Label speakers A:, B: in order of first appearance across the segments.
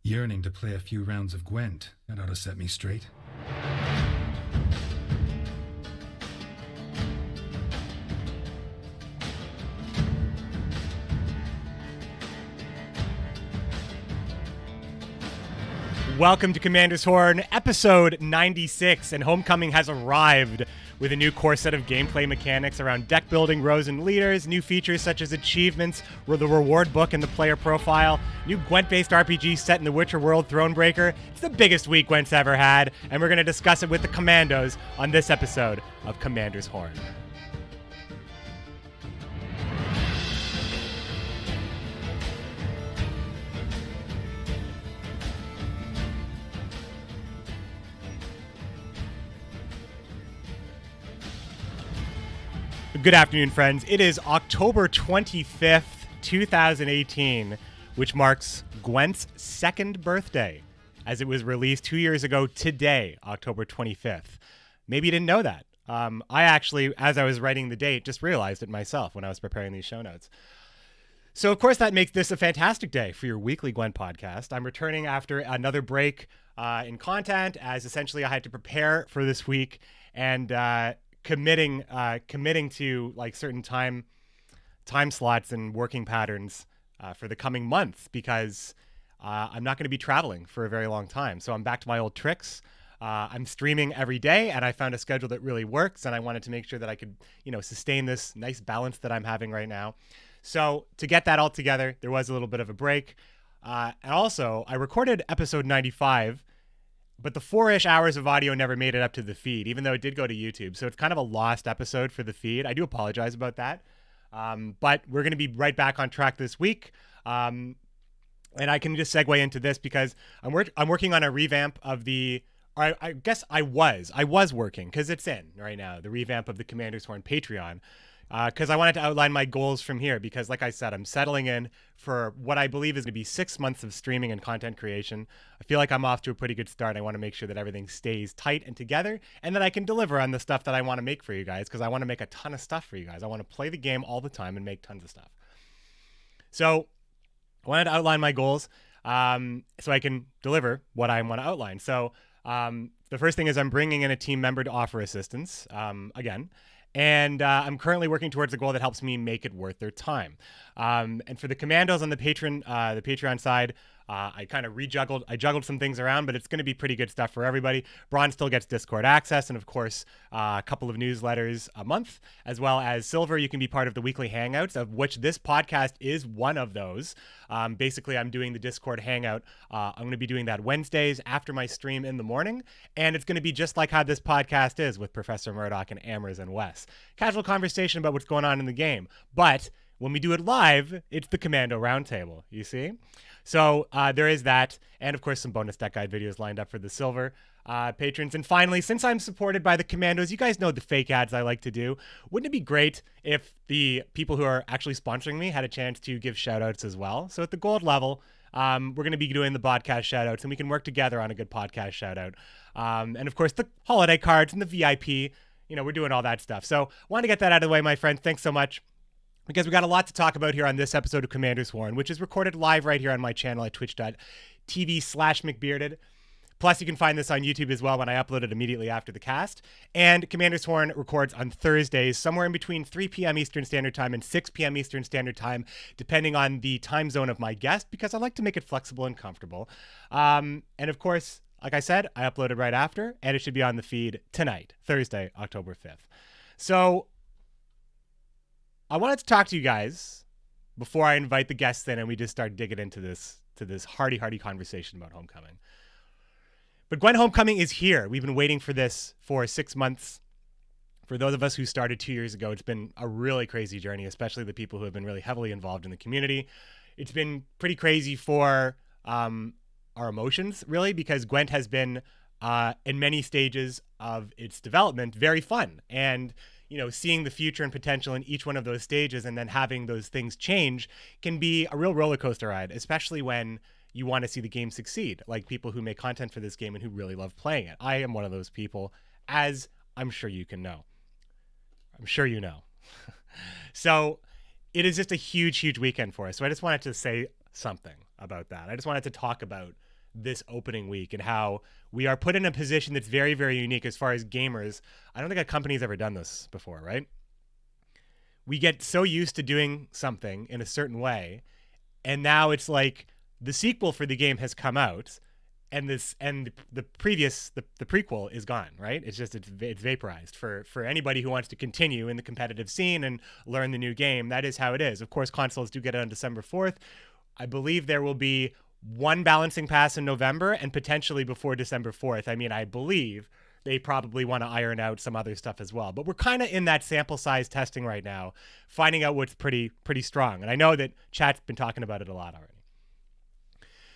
A: Yearning to play a few rounds of Gwent, that ought to set me straight.
B: Welcome to Commander's Horn, episode 96, and Homecoming has arrived with a new core set of gameplay mechanics around deck building, rows, and leaders, new features such as achievements, the reward book, and the player profile, new Gwent-based RPG set in the Witcher world, Thronebreaker. It's the biggest week Gwent's ever had, and we're going to discuss it with the Commandos on this episode of Commander's Horn. Good afternoon, friends. It is October 25th, 2018, which marks Gwent's second birthday, as it was released 2 years ago today, October 25th. Maybe you didn't know that. I actually, as I was writing the date, just realized it myself when I was preparing these show notes. So, of course, that makes this a fantastic day for your weekly Gwent podcast. I'm returning after another break in content, as essentially I had to prepare for this week and committing to like certain time slots and working patterns for the coming months, because I'm not going to be traveling for a very long time. So I'm back to my old tricks. I'm streaming every day, and I found a schedule that really works, and I wanted to make sure that I could, sustain this nice balance that I'm having right now. So to get that all together, there was a little bit of a break. And also, I recorded episode 95, but the 4-ish hours of audio never made it up to the feed, even though it did go to YouTube. So it's kind of a lost episode for the feed. I do apologize about that. But we're going to be right back on track this week. And I can just segue into this because I'm working on a revamp of I guess I was working, because it's in right now, the revamp of the Commander's Horn Patreon. Because I wanted to outline my goals from here, because like I said, I'm settling in for what I believe is going to be 6 months of streaming and content creation. I feel like I'm off to a pretty good start. I want to make sure that everything stays tight and together, and that I can deliver on the stuff that I want to make for you guys, because I want to make a ton of stuff for you guys. I want to play the game all the time and make tons of stuff. So I wanted to outline my goals so I can deliver what I want to outline. So the first thing is I'm bringing in a team member to offer assistance again. And I'm currently working towards a goal that helps me make it worth their time. And for the Commandos on the Patreon side, I kind of juggled some things around, but it's going to be pretty good stuff for everybody. Bronze still gets Discord access, and of course, a couple of newsletters a month, as well as Silver. You can be part of the weekly hangouts, of which this podcast is one of those. Basically, I'm doing the Discord hangout. I'm going to be doing that Wednesdays after my stream in the morning, and it's going to be just like how this podcast is with ProfessorMurdoc and Ammers and Wes. Casual conversation about what's going on in the game, but when we do it live, it's the Commando Roundtable, you see? So there is that, and of course some bonus deck guide videos lined up for the Silver patrons. And finally, since I'm supported by the Commandos, you guys know the fake ads I like to do. Wouldn't it be great if the people who are actually sponsoring me had a chance to give shout-outs as well? So at the gold level, we're going to be doing the podcast shout-outs, and we can work together on a good podcast shout-out. And of course, the holiday cards and the VIP, we're doing all that stuff. So want to get that out of the way, my friends. Thanks so much, because we got a lot to talk about here on this episode of Commander's Horn, which is recorded live right here on my channel at twitch.tv/McBearded. Plus, you can find this on YouTube as well when I upload it immediately after the cast. And Commander's Horn records on Thursdays, somewhere in between 3 p.m. Eastern Standard Time and 6 p.m. Eastern Standard Time, depending on the time zone of my guest, because I like to make it flexible and comfortable. And of course, like I said, I upload it right after, and it should be on the feed tonight, Thursday, October 5th. So I wanted to talk to you guys before I invite the guests in and we just start digging into this hearty conversation about Homecoming. But Gwent Homecoming is here. We've been waiting for this for 6 months. For those of us who started 2 years ago, it's been a really crazy journey, especially the people who have been really heavily involved in the community. It's been pretty crazy for our emotions, really, because Gwent has been, in many stages of its development, very fun. And seeing the future and potential in each one of those stages and then having those things change can be a real roller coaster ride, especially when you want to see the game succeed, like people who make content for this game and who really love playing it. I am one of those people, as I'm sure you can know. I'm sure you know. So it is just a huge weekend for us. So I just wanted to say something about that. I just wanted to talk about this opening week and how we are put in a position that's very, very unique as far as gamers. I don't think a company's ever done this before, right? We get so used to doing something in a certain way, and now it's like the sequel for the game has come out, and the prequel is gone, right? It's vaporized for anybody who wants to continue in the competitive scene and learn the new game. That is how it is. Of course, consoles do get it on December 4th. I believe there will be one balancing pass in November and potentially before December 4th. I mean, I believe they probably want to iron out some other stuff as well. But we're kind of in that sample size testing right now, finding out what's pretty strong. And I know that chat's been talking about it a lot already.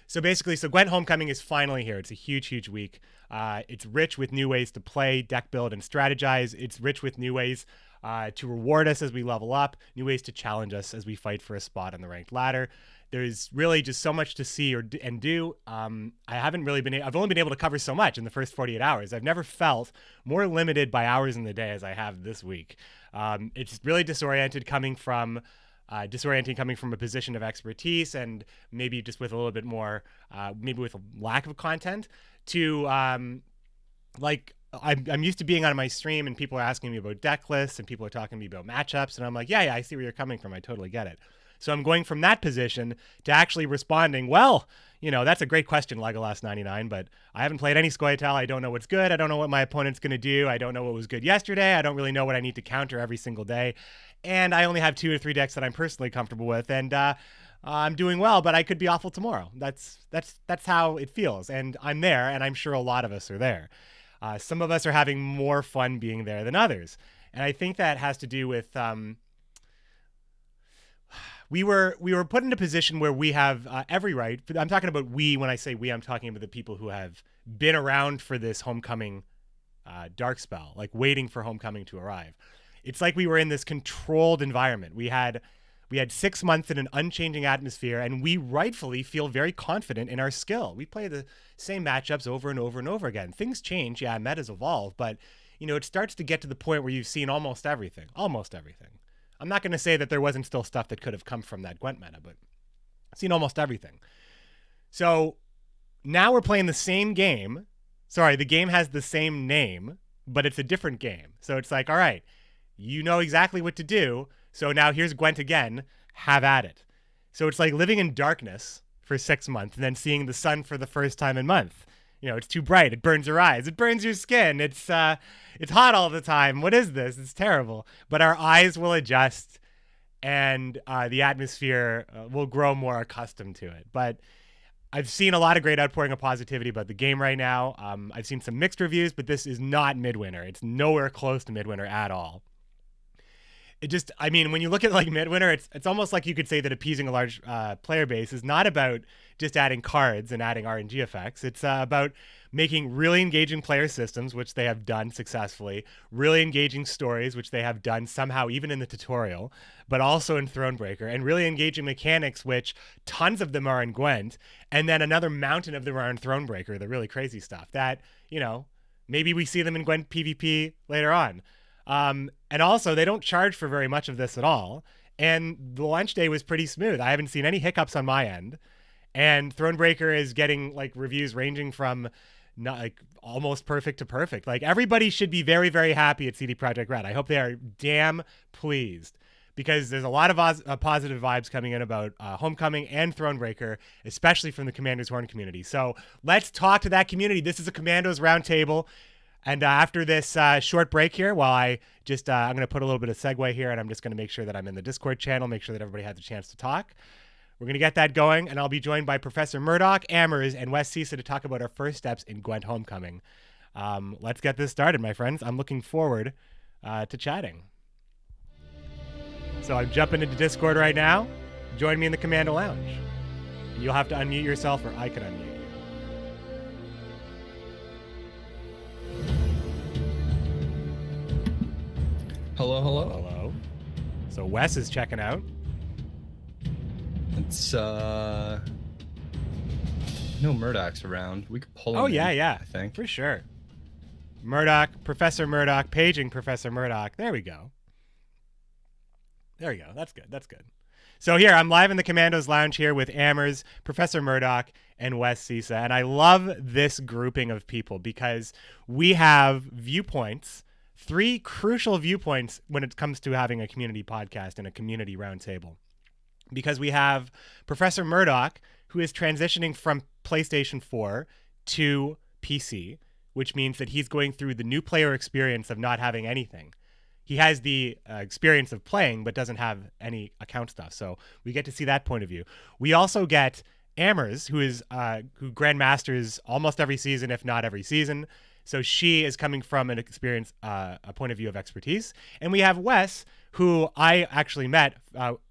B: So basically, Gwent Homecoming is finally here. It's a huge, huge week. It's rich with new ways to play, deck build, and strategize. It's rich with new ways to reward us as we level up, new ways to challenge us as we fight for a spot on the ranked ladder. There's really just so much to see and do. I've only been able to cover so much in the first 48 hours. I've never felt more limited by hours in the day as I have this week. It's really disorienting coming from a position of expertise and maybe just with a little bit more, maybe with a lack of content to I'm used to being on my stream and people are asking me about deck lists and people are talking to me about matchups. And I'm like, yeah, I see where you're coming from. I totally get it. So I'm going from that position to actually responding, well, that's a great question, Legolas99, but I haven't played any Scoia'tael. I don't know what's good. I don't know what my opponent's going to do. I don't know what was good yesterday. I don't really know what I need to counter every single day. And I only have 2 or 3 decks that I'm personally comfortable with. And I'm doing well, but I could be awful tomorrow. That's how it feels. And I'm there, and I'm sure a lot of us are there. Some of us are having more fun being there than others. And I think that has to do with... We were put in a position where we have every right. I'm talking about we. When I say we, I'm talking about the people who have been around for this homecoming dark spell, like waiting for homecoming to arrive. It's like we were in this controlled environment. We had 6 months in an unchanging atmosphere, and we rightfully feel very confident in our skill. We play the same matchups over and over and over again. Things change, yeah, metas evolve, but it starts to get to the point where you've seen almost everything. I'm not going to say that there wasn't still stuff that could have come from that Gwent meta, but I've seen almost everything. So now we're playing the same game. Sorry, the game has the same name, but it's a different game. So it's like, all right, you know exactly what to do. So now here's Gwent again. Have at it. So it's like living in darkness for 6 months and then seeing the sun for the first time in a month. It's too bright. It burns your eyes. It burns your skin. It's hot all the time. What is this? It's terrible. But our eyes will adjust, and the atmosphere will grow more accustomed to it. But I've seen a lot of great outpouring of positivity about the game right now. I've seen some mixed reviews, but this is not Midwinter. It's nowhere close to Midwinter at all. When you look at like Midwinter, it's almost like you could say that appeasing a large player base is not about just adding cards and adding RNG effects. It's about making really engaging player systems, which they have done successfully, really engaging stories, which they have done somehow even in the tutorial, but also in Thronebreaker, and really engaging mechanics, which tons of them are in Gwent, and then another mountain of them are in Thronebreaker, the really crazy stuff that, maybe we see them in Gwent PvP later on. And also, they don't charge for very much of this at all. And the launch day was pretty smooth. I haven't seen any hiccups on my end. And Thronebreaker is getting like reviews ranging from not like almost perfect to perfect. Like everybody should be very, very happy at CD Projekt Red. I hope they are damn pleased because there's a lot of positive vibes coming in about Homecoming and Thronebreaker, especially from the Commander's Horn community. So let's talk to that community. This is a Commandos Roundtable. And after this short break here, while I'm going to put a little bit of segue here, and I'm just going to make sure that I'm in the Discord channel, make sure that everybody has a chance to talk. We're going to get that going, and I'll be joined by ProfessorMurdoc, Ammers, and WesCisa to talk about our first steps in Gwent Homecoming. Let's get this started, my friends. I'm looking forward to chatting. So I'm jumping into Discord right now. Join me in the Commando Lounge. You'll have to unmute yourself, or I can unmute.
C: Hello.
B: So Wes is checking out.
C: It's no Murdoc's around. We could pull him.
B: Oh
C: in,
B: yeah,
C: I think
B: for sure. Murdoc, ProfessorMurdoc, paging ProfessorMurdoc. There we go. That's good. So here, I'm live in the Commandos Lounge here with Ammers, ProfessorMurdoc, and WesCisa. And I love this grouping of people because we have viewpoints, 3 crucial viewpoints when it comes to having a community podcast and a community roundtable. Because we have Professor Murdoch, who is transitioning from PlayStation 4 to PC, which means that he's going through the new player experience of not having anything. He has the experience of playing, but doesn't have any account stuff. So we get to see that point of view. We also get Ammers, who grandmasters almost every season, if not every season. So she is coming from an experience, a point of view of expertise. And we have Wes, who I actually met,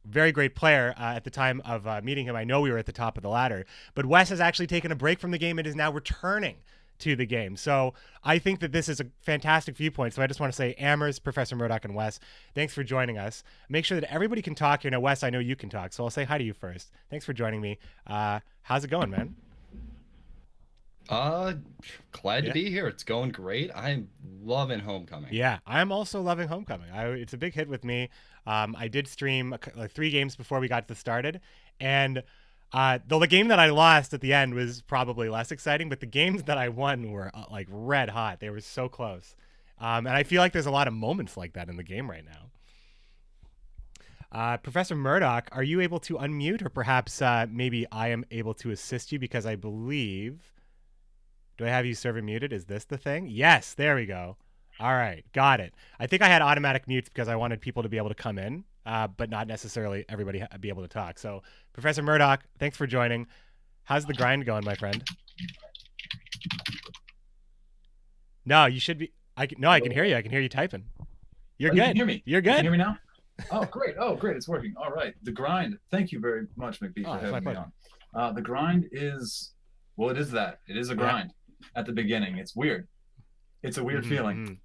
B: very great player at the time of meeting him. I know we were at the top of the ladder, but Wes has actually taken a break from the game and is now returning to the game. So I think that this is a fantastic viewpoint. So I just want to say, Ammers, Professor Murdoch, and Wes, thanks for joining us. Make sure that everybody can talk here. Now, Wes, I know you can talk, so I'll say hi to you first. Thanks for joining me. How's it going, man?
C: Glad to be here. It's going great. I'm loving Homecoming.
B: Yeah, I'm also loving Homecoming. It's a big hit with me. I did stream 3 games before we got this started, and though the game that I lost at the end was probably less exciting, but the games that I won were like red hot. They were so close. And I feel like there's a lot of moments like that in the game right now. Professor Murdoch, are you able to unmute, or perhaps maybe I am able to assist you, because I believe... Do I have you server muted? Is this the thing? Yes, there we go. All right, got it. I think I had automatic mutes because I wanted people to be able to come in, but not necessarily everybody be able to talk. So, Professor Murdoch, thanks for joining. How's the grind going, my friend? No, you should be. I can hear you. I can hear you typing. You're good.
D: You can hear me.
B: You're good.
D: You can hear me now? Oh, great. Oh, great. It's working. All right. The grind. Thank you very much, McBeard, for having me on. The grind is, well, it is that. It is a grind at the beginning. It's weird. It's a weird feeling.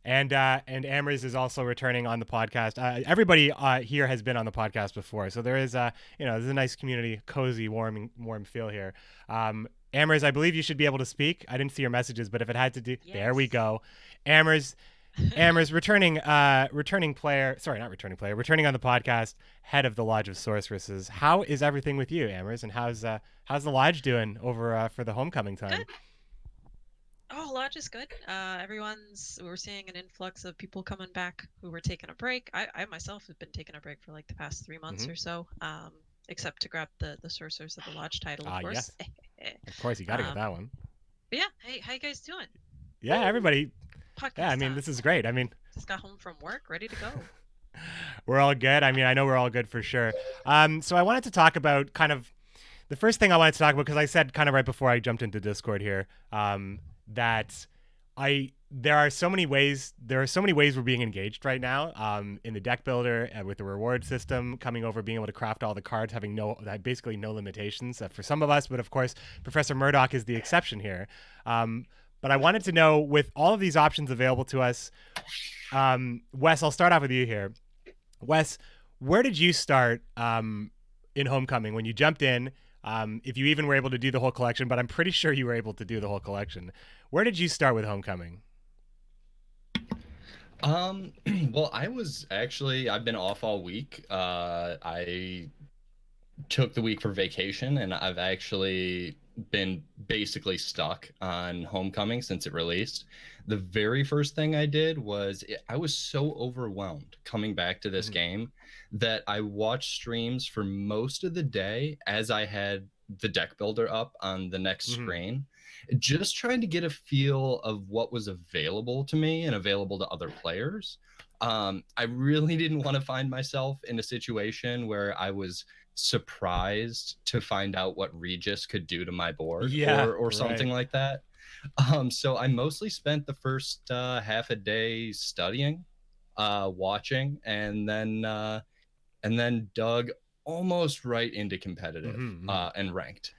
B: And Ammers is also returning on the podcast. Everybody here has been on the podcast before, so there is there's a nice community, cozy, warm feel here. Ammers, I believe you should be able to speak. I didn't see your messages, but if it had to do, yes. There we go. Ammers, returning player. Sorry, not returning player. Returning on the podcast, head of the Lodge of Sorceresses. How is everything with you, Ammers? And how's the lodge doing over for the homecoming time?
E: Good. Oh, Lodge is good. We're seeing an influx of people coming back who were taking a break. I myself have been taking a break for like the past 3 months or so, except to grab the Sorcerers of the Lodge title, of course.
B: Yes. Of course, you got to get that one.
E: But yeah, hey, how you guys doing?
B: Yeah, everybody.
E: Podcast
B: yeah, I mean, this is great. I mean,
E: just got home from work, ready to go.
B: We're all good. I mean, I know we're all good for sure. So I wanted to talk about kind of the first thing I wanted to talk about, because I said kind of right before I jumped into Discord here, that there are so many ways we're being engaged right now in the deck builder, with the reward system coming over, being able to craft all the cards, having basically no limitations for some of us, but of course Professor Murdoch is the exception here. But I wanted to know, with all of these options available to us, Wes, I'll start off with you here. Wes, where did you start in Homecoming when you jumped in? If you even were able to do the whole collection, but I'm pretty sure you were able to do the whole collection. Where did you start with Homecoming?
C: Well, I've been off all week. I took the week for vacation, and I've actually been basically stuck on Homecoming since it released. The very first thing I did was I was so overwhelmed coming back to this game that I watched streams for most of the day as I had the deck builder up on the next screen, just trying to get a feel of what was available to me and available to other players. I really didn't want to find myself in a situation where I was surprised to find out what Regis could do to my board, or something like that. So I mostly spent the first half a day studying, watching, and then dug almost right into competitive and ranked.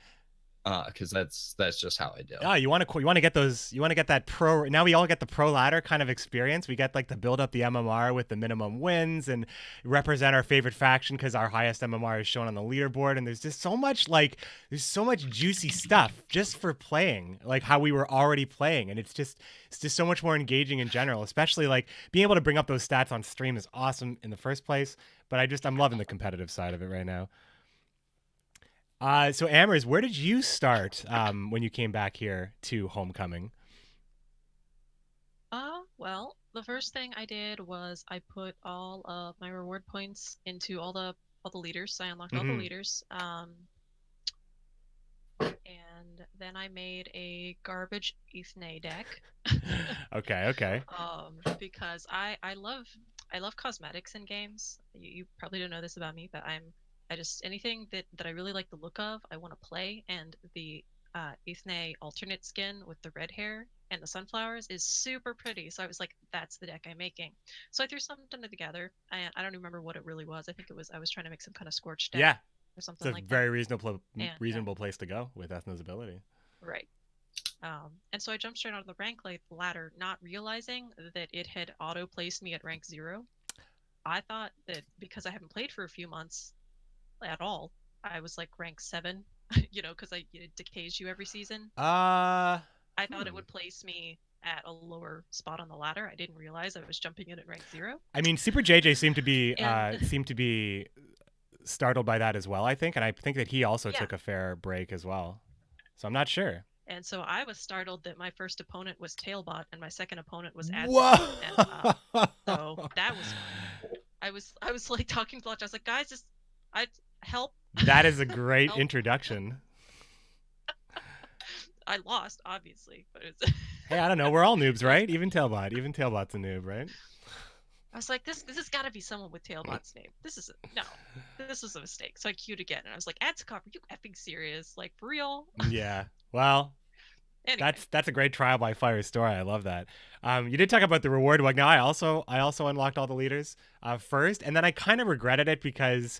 C: because that's just how I do.
B: Oh, you want to get those, you want to get that pro. Now we all get the pro ladder kind of experience. We get like to build up the MMR with the minimum wins and represent our favorite faction because our highest MMR is shown on the leaderboard. And there's just so much there's so much juicy stuff just for playing, like how we were already playing. And it's just so much more engaging in general, especially like being able to bring up those stats on stream is awesome in the first place. But I'm loving the competitive side of it right now. So Ammers, where did you start when you came back here to Homecoming?
E: Well, the first thing I did was I put all of my reward points into all the leaders. So I unlocked all the leaders. And then I made a garbage Ethne deck.
B: Okay.
E: Because I love cosmetics in games. You probably don't know this about me, but I just anything that I really like the look of, I want to play. And the Ethne alternate skin with the red hair and the sunflowers is super pretty. So I was like, that's the deck I'm making. So I threw something together. I don't remember what it really was. I think I was trying to make some kind of scorched deck.
B: Yeah.
E: Or something like that.
B: It's a very reasonable place to go with Ethna's ability.
E: Right. And so I jumped straight onto the rank ladder, not realizing that it had auto-placed me at rank 0. I thought that because I haven't played for a few months at all, I was like rank 7, because it decays you every season. I thought it would place me at a lower spot on the ladder. I didn't realize I was jumping in at rank 0.
B: I mean, Super JJ seemed to be startled by that as well, I think, and I think that he also took a fair break as well. So I'm not sure.
E: And so I was startled that my first opponent was Tailbot and my second opponent was Admin.
B: Whoa!
E: And, so that was fun. I was like talking to Lodge. I was like, guys, help.
B: That is a great introduction.
E: I lost, obviously, but it's
B: hey, I don't know. We're all noobs, right? Even Tailbot's a noob, right?
E: I was like, this has got to be someone with Tailbot's name. This was a mistake. So I queued again, and I was like, Adsikov, are you effing serious? Like, for real?
B: Yeah. Well, anyway. That's a great trial by fire story. I love that. You did talk about the reward book. Now I also unlocked all the leaders first, and then I kind of regretted it because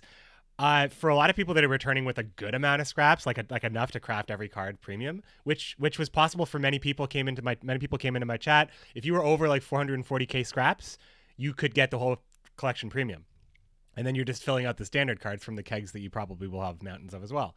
B: for a lot of people that are returning with a good amount of scraps, like enough to craft every card premium, which was possible for many people came into my chat. If you were over like 440k scraps, you could get the whole collection premium. And then you're just filling out the standard cards from the kegs that you probably will have mountains of as well.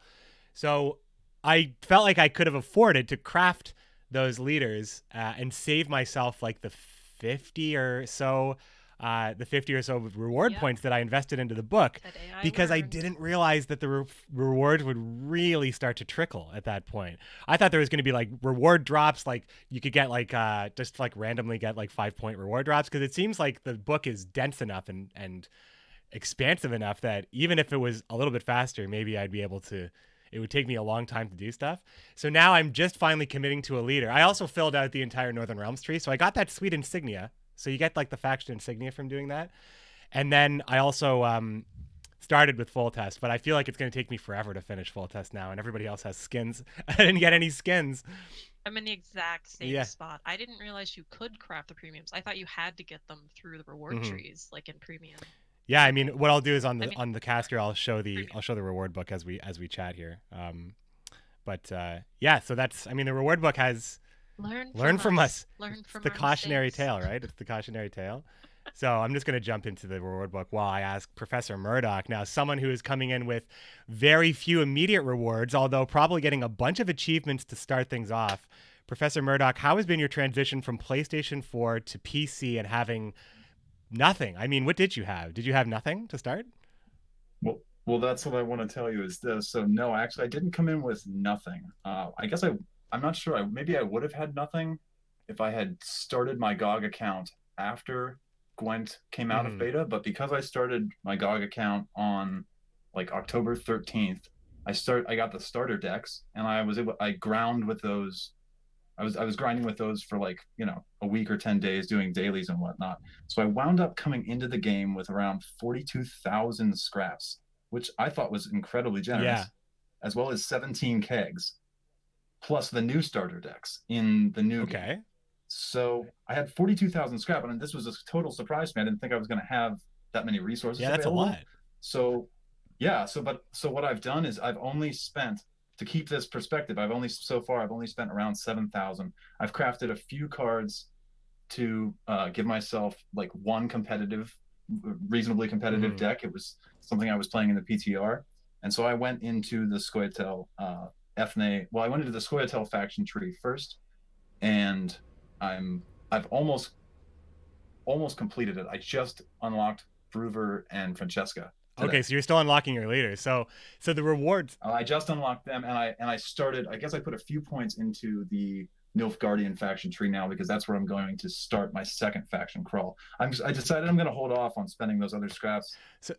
B: So I felt like I could have afforded to craft those leaders and save myself like the 50 or so reward points that I invested into the book, because I didn't realize that the rewards would really start to trickle at that point. I thought there was going to be like reward drops, like you could get like just like randomly get like 5-point reward drops, because it seems like the book is dense enough and expansive enough that even if it was a little bit faster, maybe I'd be able to. It would take me a long time to do stuff. So now I'm just finally committing to a leader. I also filled out the entire Northern Realms tree, so I got that sweet insignia. So you get like the faction insignia from doing that. And then I also started with full test, but I feel like it's going to take me forever to finish full test now, and everybody else has skins. I didn't get any skins.
E: I'm in the exact same spot. I didn't realize you could craft the premiums. I thought you had to get them through the reward trees, like in premium.
B: Yeah, I mean, what I'll do is on the cast here, I'll show the reward book as we chat here. So that's, I mean, the reward book has learn from us. It's the cautionary tale, right? It's the cautionary tale. So I'm just going to jump into the reward book while I ask Professor Murdoc, now someone who is coming in with very few immediate rewards, although probably getting a bunch of achievements to start things off. Professor Murdoc, how has been your transition from PlayStation 4 to PC and having nothing? I mean, what did you have? Did you have nothing to start?
D: Well, that's what I want to tell you is this. So no, actually, I didn't come in with nothing. I guess I'm not sure. Maybe I would have had nothing if I had started my GOG account after Gwent came out of beta. But because I started my GOG account on like October 13th, I got the starter decks, and I ground with those. I was grinding with those for like, a week or 10 days doing dailies and whatnot. So I wound up coming into the game with around 42,000 scraps, which I thought was incredibly generous, as well as 17 kegs, plus the new starter decks in the new game. So I had 42,000 scrap, and this was a total surprise to me. I didn't think I was going to have that many resources.
B: Yeah, that's available. A lot.
D: So what I've done is I've only spent to keep this perspective, I've only spent around 7,000. I've crafted a few cards to give myself like one reasonably competitive deck. It was something I was playing in the PTR, and so I went into the Scoia'tael I went into the Scoia'tael faction tree first, and I've almost completed it. I just unlocked Bruver and Francesca today.
B: Okay, so you're still unlocking your leaders. So the rewards.
D: I just unlocked them, and I started. I guess I put a few points into the Nilfgaardian faction tree now, because that's where I'm going to start my second faction crawl. I decided I'm going to hold off on spending those other scraps.
B: So,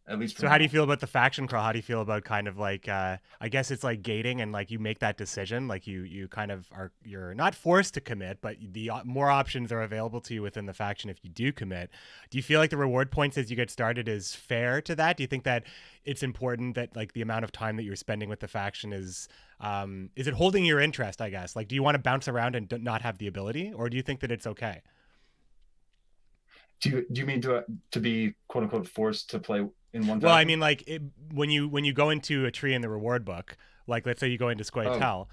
D: at least.
B: So how do you feel about the faction crawl? How do you feel about kind of like, I guess it's like gating, and like you make that decision, like you kind of you're not forced to commit, but the more options are available to you within the faction if you do commit. Do you feel like the reward points as you get started is fair to that? Do you think that it's important that like the amount of time that you're spending with the faction is it holding your interest, I guess? Like, do you want to bounce around and not have the ability, or do you think that it's okay?
D: Do you mean to be quote unquote forced to play in one faction?
B: Well, I mean, like when you go into a tree in the reward book, like let's say you go into Scoia'tael,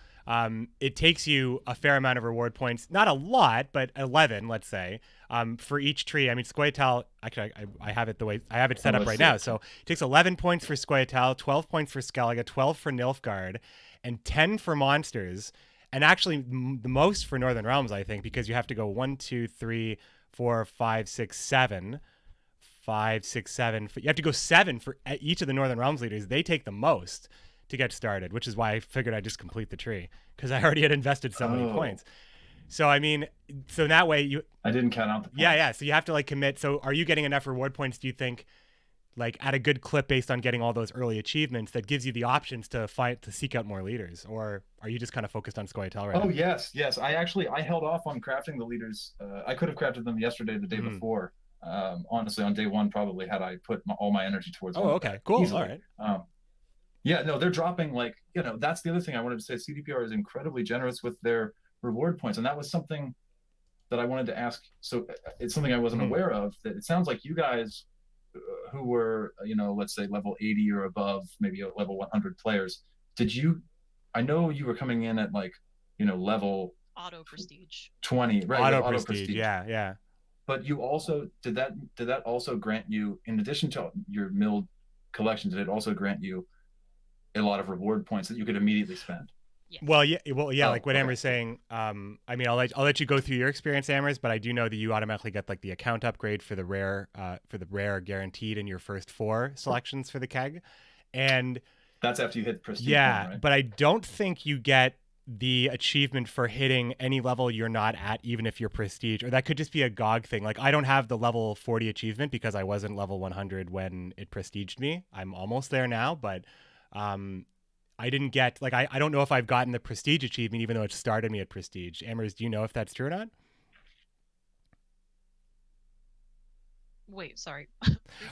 B: it takes you a fair amount of reward points, not a lot, but 11, let's say, for each tree. I mean, Scoia'tael, actually, I have it the way I have it set up right now. So it takes 11 points for Scoia'tael, 12 points for Skellige, 12 for Nilfgaard, and 10 for monsters, and actually the most for Northern Realms, I think, because you have to go 1, 2, 3, 4, 5, 6, 7. 5, 6, 7. You have to go 7 for each of the Northern Realms leaders. They take the most to get started, which is why I figured I'd just complete the tree, because I already had invested so many points. So I mean, so that way
D: I didn't count out the points.
B: Yeah. So you have to like commit. So are you getting enough reward points, do you think, like at a good clip based on getting all those early achievements that gives you the options to seek out more leaders, or are you just kind of focused on Scoia'tael right now?
D: Oh yes. I held off on crafting the leaders. I could have crafted them yesterday, the day before. Honestly, on day one, probably, had I put all my energy towards.
B: Oh, okay, cool.
D: Easily.
B: All right.
D: Yeah, no, they're dropping that's the other thing I wanted to say. CDPR is incredibly generous with their reward points, and that was something that I wanted to ask. So it's something I wasn't aware of. That it sounds like you guys, who were let's say level 80 or above, maybe level 100 players, I know you were coming in at like level
E: auto prestige
D: 20, right?
B: Auto prestige, yeah.
D: But you also did that also grant you, in addition to your milled collection, did it also grant you a lot of reward points that you could immediately spend?
E: Yes.
B: Well, yeah, like what Ammer's saying. I mean, I'll let you go through your experience, Ammers, but I do know that you automatically get like the account upgrade for the rare guaranteed in your first 4 selections for the keg, and
D: that's after you hit prestige.
B: Yeah,
D: one, right?
B: But I don't think you get the achievement for hitting any level you're not at, even if you're prestige, or that could just be a GOG thing. Like I don't have the level 40 achievement because I wasn't level 100 when it prestiged me. I'm almost there now, but I didn't get, like, I don't know if I've gotten the prestige achievement, even though it started me at prestige. Ammers, do you know if that's true or not?
E: Wait, sorry.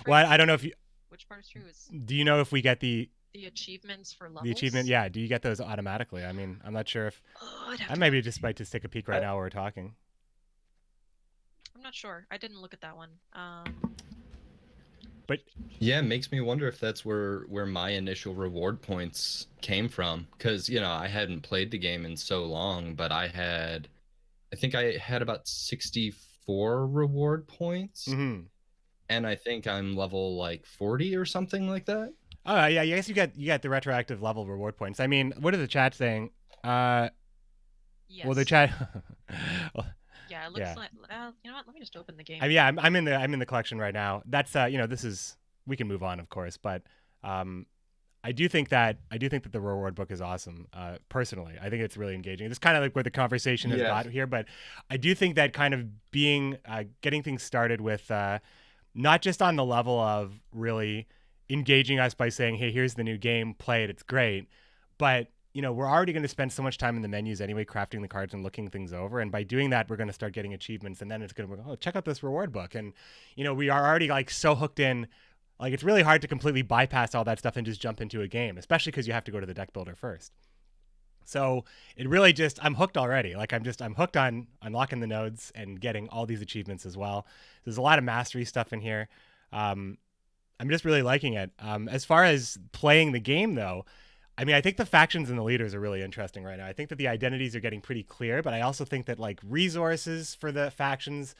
B: Well, I don't know if you.
E: Which part is true?
B: Do you know if we get the
E: achievements for levels?
B: The achievement, yeah. Do you get those automatically? I mean, I'm not sure if. I maybe just might just take a peek right now while we're talking.
E: I'm not sure. I didn't look at that one.
B: But
C: yeah, it makes me wonder if that's where my initial reward points came from, because I hadn't played the game in so long, but I think I had about 64 reward points, and I think I'm level like 40 or something like that.
B: Oh yeah, I guess you get the retroactive level reward points. I mean, what is the chat saying? Yes. Well, the chat.
E: Well, yeah, it looks like. You know what? Let me just open the game.
B: Yeah, I'm in the collection right now. That's this is, we can move on, of course, but I do think that the reward book is awesome. Personally, I think it's really engaging. It's kind of like where the conversation has got here, but I do think that kind of getting things started with not just on the level of really engaging us by saying, hey, here's the new game, play it, it's great, but we're already going to spend so much time in the menus anyway, crafting the cards and looking things over, and by doing that, we're going to start getting achievements, and then it's going to be, check out this reward book, and we are already like so hooked in, like it's really hard to completely bypass all that stuff and just jump into a game, especially because you have to go to the deck builder first. So it really just, I'm hooked already. Like I'm hooked on unlocking the nodes and getting all these achievements as well. There's a lot of mastery stuff in here. I'm just really liking it. As far as playing the game, though, I mean, I think the factions and the leaders are really interesting right now. I think that the identities are getting pretty clear, but I also think that like resources for the factions,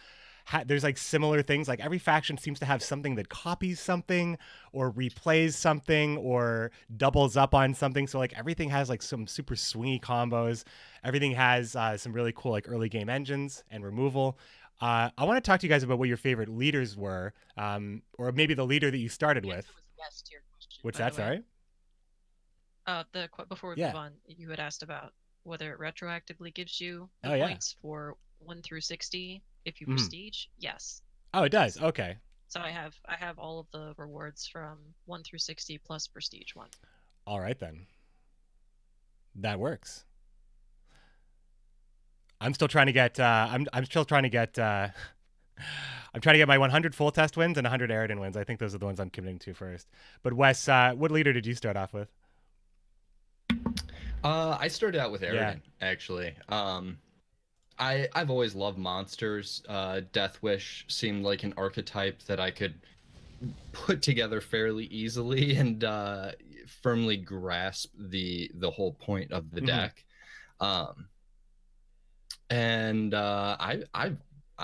B: there's like similar things. Like every faction seems to have something that copies something or replays something or doubles up on something. So like everything has like some super swingy combos. Everything has some really cool like early game engines and removal. I want to talk to you guys about what your favorite leaders were, or maybe the leader that you started with.
E: Yes to your question.
B: What's that? Sorry.
E: Before we
B: Yeah.
E: move on, you had asked about whether it retroactively gives you the
B: Oh, yeah.
E: points for 1 through 60 if you
B: Mhm.
E: prestige. Yes.
B: Oh, it does. Okay.
E: So I have all of the rewards from 1 through 60 plus prestige 1.
B: All right then. That works. I'm still trying to get. I'm still trying to get. I'm trying to get my 100 full test wins and 100 Eridan wins. I think those are the ones I'm committing to first. But Wes, what leader did you start off with?
C: I started out with Eridan, actually. I've always loved monsters. Death Wish seemed like an archetype that I could put together fairly easily and firmly grasp the whole point of the deck. I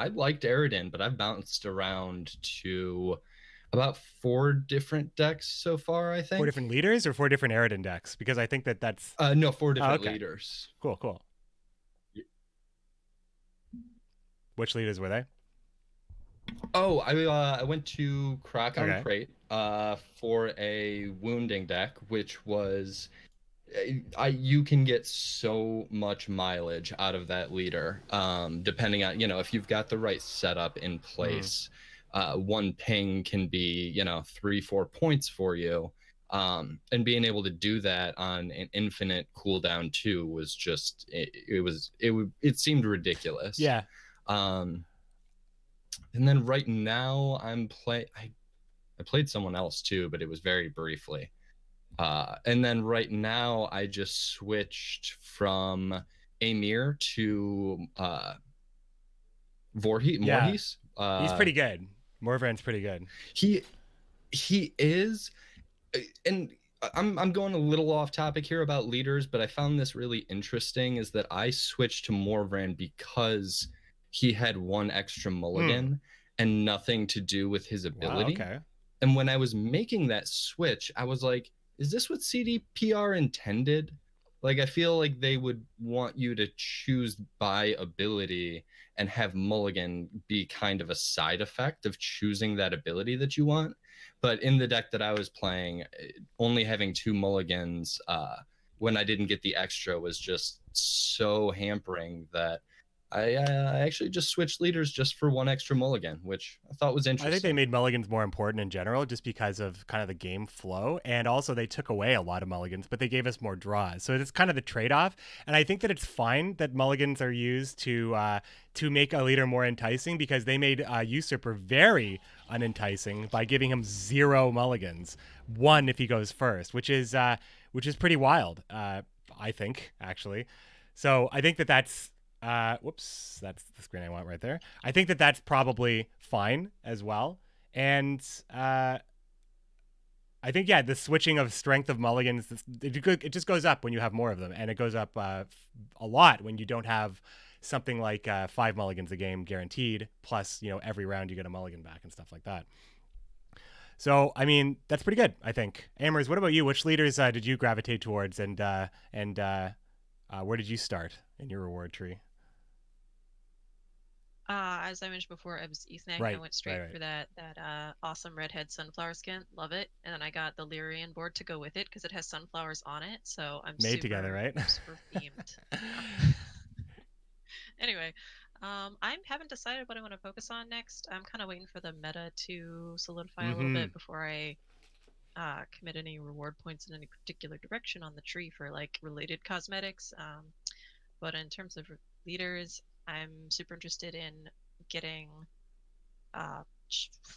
C: liked Eridan, but I've bounced around to about 4 different decks so far, I think.
B: 4 different leaders or 4 different Eridan decks? Because I think that's
C: no, 4 different leaders.
B: Cool. Which leaders were they?
C: Oh, I went to Croc on Crate for a wounding deck, which was you can get so much mileage out of that leader, depending on if you've got the right setup in place. One ping can be 3-4 points for you, and being able to do that on an infinite cooldown too was just it seemed ridiculous.
B: Yeah.
C: And then right now I played someone else too, but it was very briefly. And then right now I just switched from Amir to Voorhees.
B: He's pretty good. Morvan's pretty good.
C: He is, and I'm going a little off topic here about leaders, but I found this really interesting is that I switched to Morvan because he had 1 extra mulligan and nothing to do with his ability.
B: Wow, okay.
C: And when I was making that switch, I was like, is this what CDPR intended? Like, I feel like they would want you to choose by ability and have mulligan be kind of a side effect of choosing that ability that you want. But in the deck that I was playing, only having 2 mulligans when I didn't get the extra was just so hampering that I actually just switched leaders just for 1 extra mulligan, which I thought was interesting.
B: I think they made mulligans more important in general just because of kind of the game flow. And also they took away a lot of mulligans, but they gave us more draws. So it's kind of the trade-off. And I think that it's fine that mulligans are used to make a leader more enticing because they made Usurper very unenticing by giving him 0 mulligans. 1 if he goes first, which is pretty wild, I think, actually. So I think that's whoops, that's the screen I want right there. I think that that's probably fine as well. And I think, the switching of strength of mulligans, it just goes up when you have more of them. And it goes up a lot when you don't have something like 5 mulligans a game guaranteed, plus, every round you get a mulligan back and stuff like that. So, I mean, that's pretty good, I think. Ammers, what about you? Which leaders did you gravitate towards and where did you start in your reward tree?
E: As I mentioned before, I was Ethnic.
B: Right,
E: I went straight for that awesome redhead sunflower skin. Love it. And then I got the Lyrian board to go with it because it has sunflowers on it. So I'm
B: made together, right?
E: Super themed. Anyway, I haven't decided what I want to focus on next. I'm kind of waiting for the meta to solidify a little bit before I commit any reward points in any particular direction on the tree for like related cosmetics. But in terms of leaders, I'm super interested in getting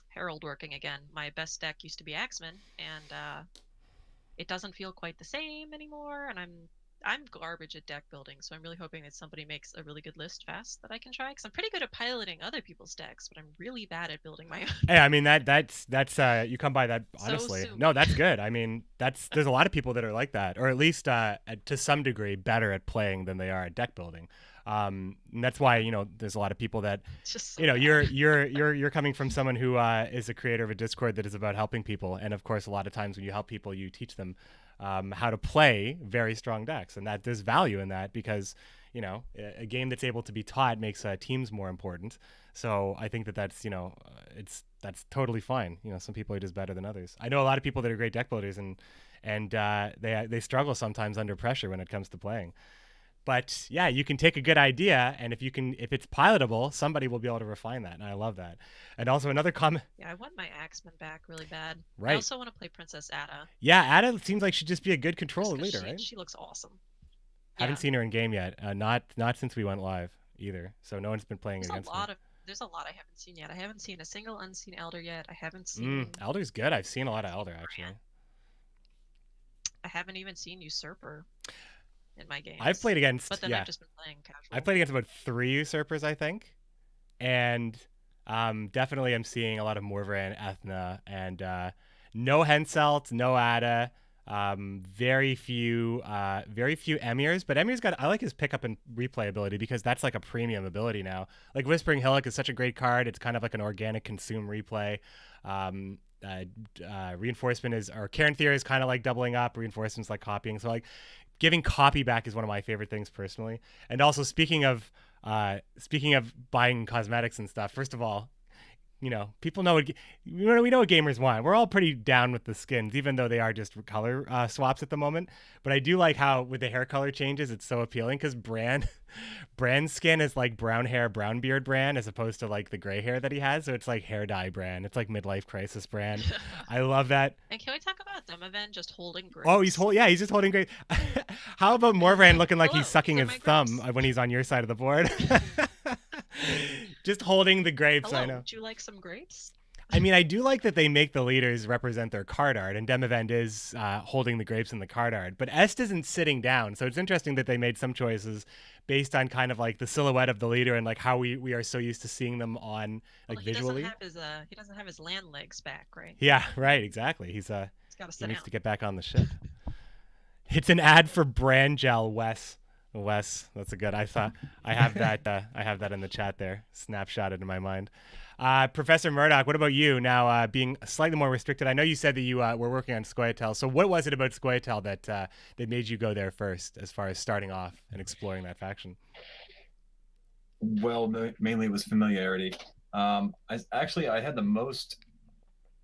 E: Herald working again. My best deck used to be Axeman, and it doesn't feel quite the same anymore. And I'm garbage at deck building, so I'm really hoping that somebody makes a really good list fast that I can try. Because I'm pretty good at piloting other people's decks, but I'm really bad at building my own.
B: Hey, I mean that's you come by that
E: So
B: honestly.
E: sue
B: No,
E: me.
B: that's good. I mean there's a lot of people that are like that, or at least to some degree better at playing than they are at deck building. And that's why there's a lot of people that
E: It's just so
B: you're coming from someone who is a creator of a Discord that is about helping people, and of course a lot of times when you help people, you teach them how to play very strong decks, and that there's value in that because a game that's able to be taught makes teams more important. So I think that's that's totally fine. Some people are just better than others. I know a lot of people that are great deck builders and they struggle sometimes under pressure when it comes to playing. But yeah, you can take a good idea, and if it's pilotable, somebody will be able to refine that, and I love that. And also another comment.
E: Yeah, I want my Axeman back really bad.
B: Right.
E: I also want to play Princess Ada.
B: Yeah, Ada seems like she'd just be a good controller
E: Just 'cause
B: leader, right?
E: She looks awesome.
B: Haven't seen her in game yet. Not since we went live either. So no one's been playing against her.
E: There's a lot I haven't seen yet. I haven't seen a single unseen Elder yet. I haven't seen.
B: Elder's good. I've seen a lot of Elder actually.
E: I haven't even seen Usurper in my games.
B: I've played against.
E: But then I've just been playing casual.
B: I've played against about 3 Usurpers, I think, and definitely I'm seeing a lot of Morvran, Ethna, and no Henselt, no Ada. Very few Emirs, but Emir's I like his pickup and replay ability because that's like a premium ability now. Like Whispering Hillock is such a great card. It's kind of like an organic consume replay. Reinforcement or Karen Theory is kind of like doubling up. Reinforcement's like copying. So like giving copy back is one of my favorite things personally. And also speaking of buying cosmetics and stuff, first of all, people know we know what gamers want. We're all pretty down with the skins, even though they are just color swaps at the moment. But I do like how with the hair color changes, it's so appealing because Bran's skin is like brown hair, brown beard Bran, as opposed to like the gray hair that he has. So it's like hair dye Bran. It's like midlife crisis Bran. I love that.
E: And can we talk about Demoven just holding grapes?
B: Oh, he's just holding grapes. How about Morvran looking like he's sucking his thumb when he's on your side of the board? Just holding the grapes.
E: Hello,
B: I know.
E: Would you like some grapes?
B: I mean, I do like that they make the leaders represent their card art, and Demavend is holding the grapes in the card art. But Est isn't sitting down, so it's interesting that they made some choices based on kind of like the silhouette of the leader and like how we are so used to seeing them on visually.
E: He doesn't have his land legs back, right?
B: Yeah, right, exactly. He needs to get back on the ship. It's an ad for brand gel, Wes, that's a good. I have that in the chat there, snapshotted in my mind. Professor Murdoch, what about you now? Being slightly more restricted, I know you said that you were working on Scoia'tael. So what was it about Scoia'tael that made you go there first, as far as starting off and exploring that faction?
D: Well, mainly it was familiarity. I had the most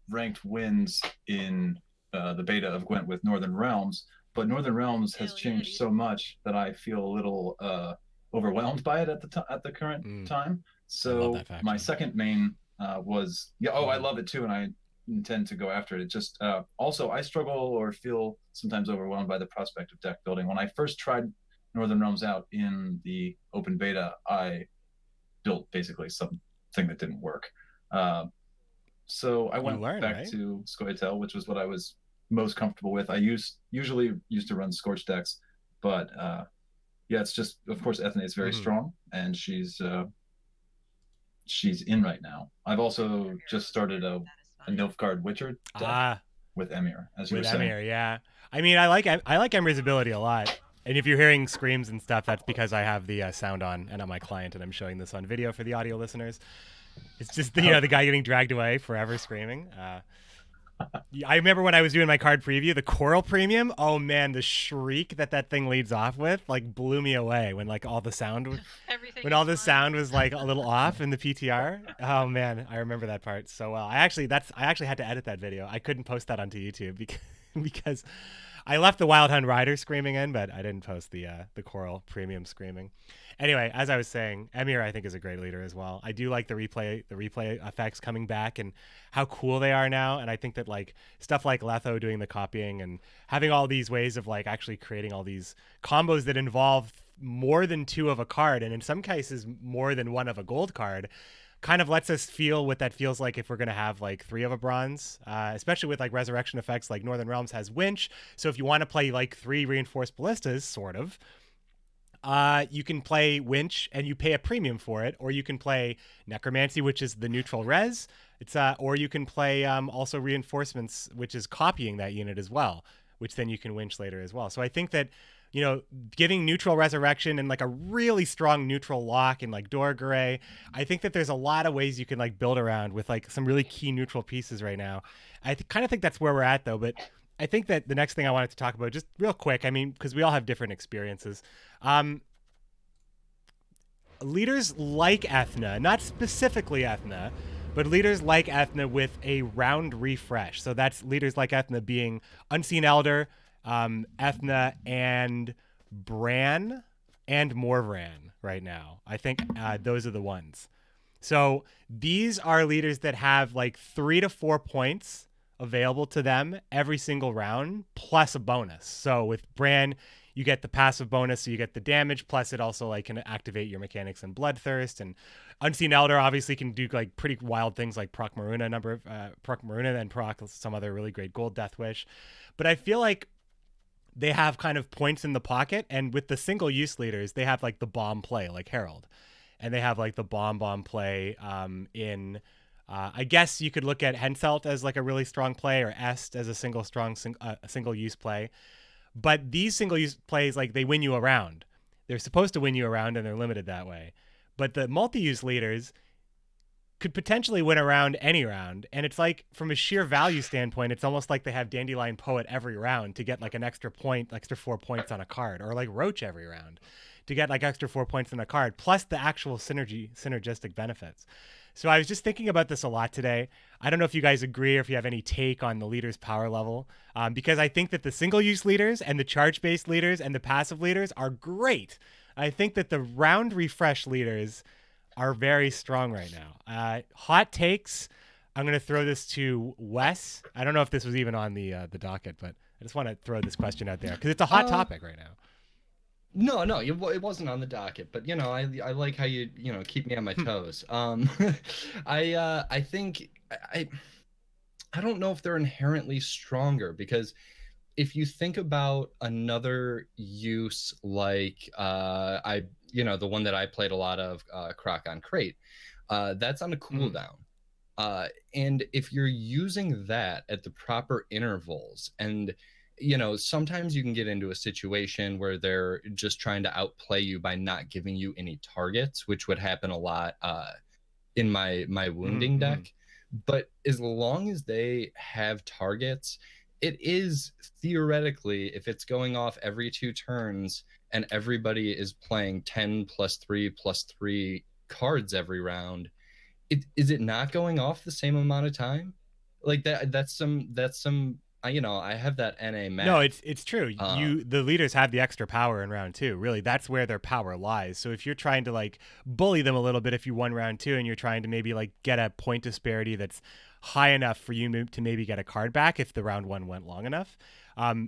D: ranked wins in the beta of Gwent with Northern Realms. But Northern Realms has changed so much that I feel a little overwhelmed by it at the current time. So my second main was I love it too, and I intend to go after it. It just also I struggle or feel sometimes overwhelmed by the prospect of deck building. When I first tried Northern Realms out in the open beta, I built basically something that didn't work. So I went back to Scoia'tael, which was what I was most comfortable with. I usually used to run Scorch decks, but it's just, of course, Ethne is very strong, and she's in right now. I've also just started a Nilfgaard Witcher deck with Emir, as you were saying.
B: Emir, yeah. I mean, I like Emir's ability a lot. And if you're hearing screams and stuff, that's because I have the sound on and on my client, and I'm showing this on video for the audio listeners. It's just the guy getting dragged away forever screaming. I remember when I was doing my card preview, the Coral Premium. Oh man, the shriek that thing leads off with like blew me away when like all the sound sound was like a little off in the PTR. Oh man, I remember that part so well. I actually had to edit that video. I couldn't post that onto YouTube because I left the Wild Hunt Rider screaming in, but I didn't post the Coral Premium screaming. Anyway, as I was saying, Emir I think is a great leader as well. I do like the replay effects coming back and how cool they are now. And I think that like stuff like Letho doing the copying and having all these ways of like actually creating all these combos that involve more than 2 of a card, and in some cases more than 1 of a gold card, kind of lets us feel what that feels like if we're going to have like 3 of a bronze, especially with like resurrection effects. Like Northern Realms has winch, so if you want to play like 3 reinforced ballistas, sort of, you can play winch and you pay a premium for it, or you can play necromancy, which is the neutral res. It's or you can play also reinforcements, which is copying that unit as well, which then you can winch later as well. So I think that, you know, giving neutral resurrection and like a really strong neutral lock and like Dorgare, I think that there's a lot of ways you can like build around with like some really key neutral pieces right now. I kind of think that's where we're at though, but I think that the next thing I wanted to talk about, just real quick, I mean, because we all have different experiences. Leaders like Ethna, not specifically Ethna, but leaders like Ethna with a round refresh. So that's leaders like Ethna being Unseen Elder, Ethna, and Bran and Morvran right now. I think those are the ones. So these are leaders that have like 3 to 4 points available to them every single round, plus a bonus. So with Bran, you get the passive bonus, so you get the damage, plus it also like can activate your mechanics and Bloodthirst. And Unseen Elder obviously can do like pretty wild things like proc Maruna, proc Maruna, and proc some other really great gold Death Wish. But I feel like they have kind of points in the pocket, and with the single use leaders, they have like the bomb play like Herald, and they have like the bomb play in. I guess you could look at Henselt as like a really strong play, or Est as a single use play. But these single use plays, like they win you a round. They're supposed to win you a round, and they're limited that way. But the multi-use leaders could potentially win around any round. And it's like, from a sheer value standpoint, it's almost like they have Dandelion Poet every round to get like an extra 4 points on a card, or like Roach every round to get like extra 4 points on a card, plus the actual synergistic benefits. So I was just thinking about this a lot today. I don't know if you guys agree or if you have any take on the leader's power level, because I think that the single-use leaders and the charge-based leaders and the passive leaders are great. I think that the round refresh leaders are very strong right now. Hot takes. I'm going to throw this to Wes. I don't know if this was even on the docket, but I just want to throw this question out there because it's a hot topic right now.
C: No, it wasn't on the docket, but you know, I like how you keep me on my toes. I think I don't know if they're inherently stronger, because if you think about another use like the one that I played a lot of, Croc on Crate, that's on a cooldown. And if you're using that at the proper intervals, and sometimes you can get into a situation where they're just trying to outplay you by not giving you any targets, which would happen a lot in my wounding deck. But as long as they have targets, it is theoretically, if it's going off every 2 turns and everybody is playing 10 +3/+3 cards every round, is it not going off the same amount of time? Like that's some I have that NA math.
B: No, it's true. The leaders have the extra power in round 2. Really, that's where their power lies. So if you're trying to like bully them a little bit, if you won round 2 and you're trying to maybe like get a point disparity that's high enough for you to maybe get a card back if the round 1 went long enough,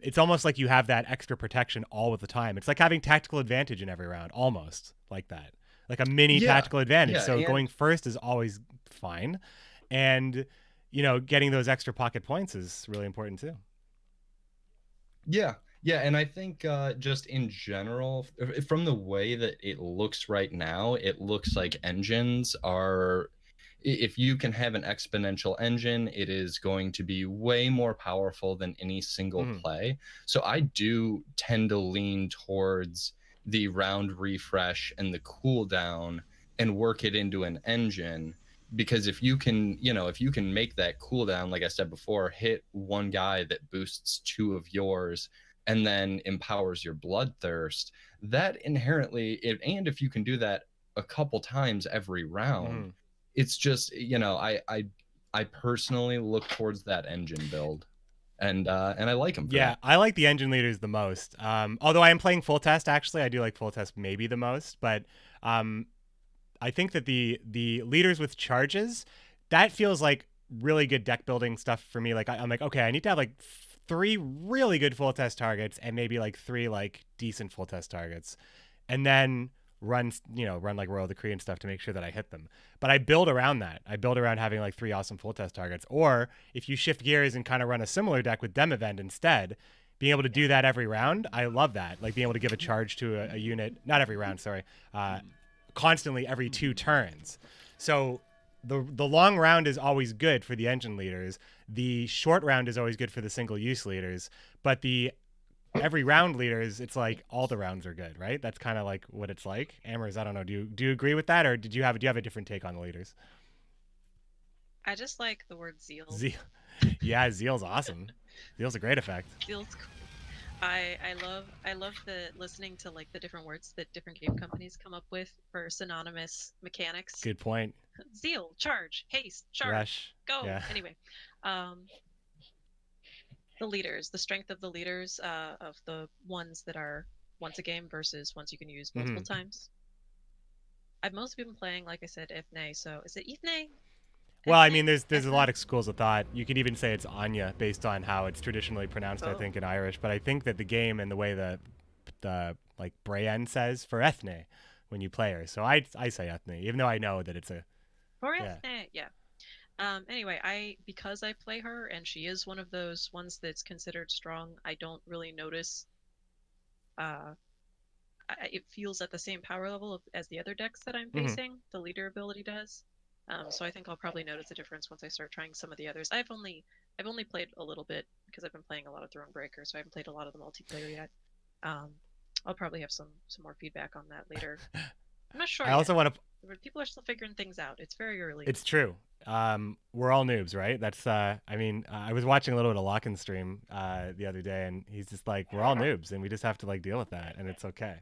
B: it's almost like you have that extra protection all of the time. It's like having tactical advantage in every round, almost like that, like a mini tactical advantage. So going first is always fine, and getting those extra pocket points is really important too.
C: Yeah, and I think just in general, from the way that it looks right now, it looks like engines are, if you can have an exponential engine, it is going to be way more powerful than any single play. So I do tend to lean towards the round refresh and the cooldown and work it into an engine. Because if you can make that cooldown, like I said before, hit one guy that boosts 2 of yours and then empowers your Bloodthirst, that inherently, and if you can do that a couple times every round, it's just, I personally look towards that engine build, and I like them for that.
B: I like the engine leaders the most. Although I am playing full test, actually, I do like full test maybe the most, but I think that the leaders with charges, that feels like really good deck building stuff for me. Like I'm like, okay, I need to have like 3 really good full test targets and maybe like 3 like decent full test targets, and then run like Royal Decree and stuff to make sure that I hit them. But I build around that. I build around having like 3 awesome full test targets. Or if you shift gears and kind of run a similar deck with Demavend instead, being able to do that every round, I love that. Like being able to give a charge to a unit, not every round, sorry, constantly every 2 turns. So the long round is always good for the engine leaders. The short round is always good for the single use leaders. But the every round leaders, it's like all the rounds are good, right? That's kind of like what it's like. Ammers, I don't know. Do you agree with that, or do you have a different take on the leaders?
E: I just like the word zeal.
B: Yeah, zeal's awesome. Zeal's a great effect.
E: Zeal's cool. I love the listening to like the different words that different game companies come up with for synonymous mechanics.
B: Good point.
E: Zeal, charge, haste, charge,
B: Rush.
E: go.
B: Yeah.
E: Anyway, the leaders, the strength of the leaders, of the ones that are once a game versus ones you can use multiple times. I've mostly been playing, like I said, Ethne. So is it Ethne?
B: Well, I mean, there's a lot of schools of thought. You could even say it's Anya based on how it's traditionally pronounced, I think, in Irish. But I think that the game and the way the like Brienne says for Ethne when you play her. So I say Ethne, even though I know that it's a...
E: For Ethne, yeah. Anyway, because I play her and she is one of those ones that's considered strong, I don't really notice. It feels at the same power level as the other decks that I'm facing. The leader ability does. So I think I'll probably notice a difference once I start trying some of the others. I've only played a little bit because I've been playing a lot of Thronebreaker, so I haven't played a lot of the multiplayer yet. I'll probably have some more feedback on that later. I'm not sure.
B: I also want to...
E: People are still figuring things out. It's very early.
B: It's true. We're all noobs, right? That's I was watching a little bit of Locken's stream the other day, and he's just like, we're all noobs and we just have to like deal with that, and it's okay.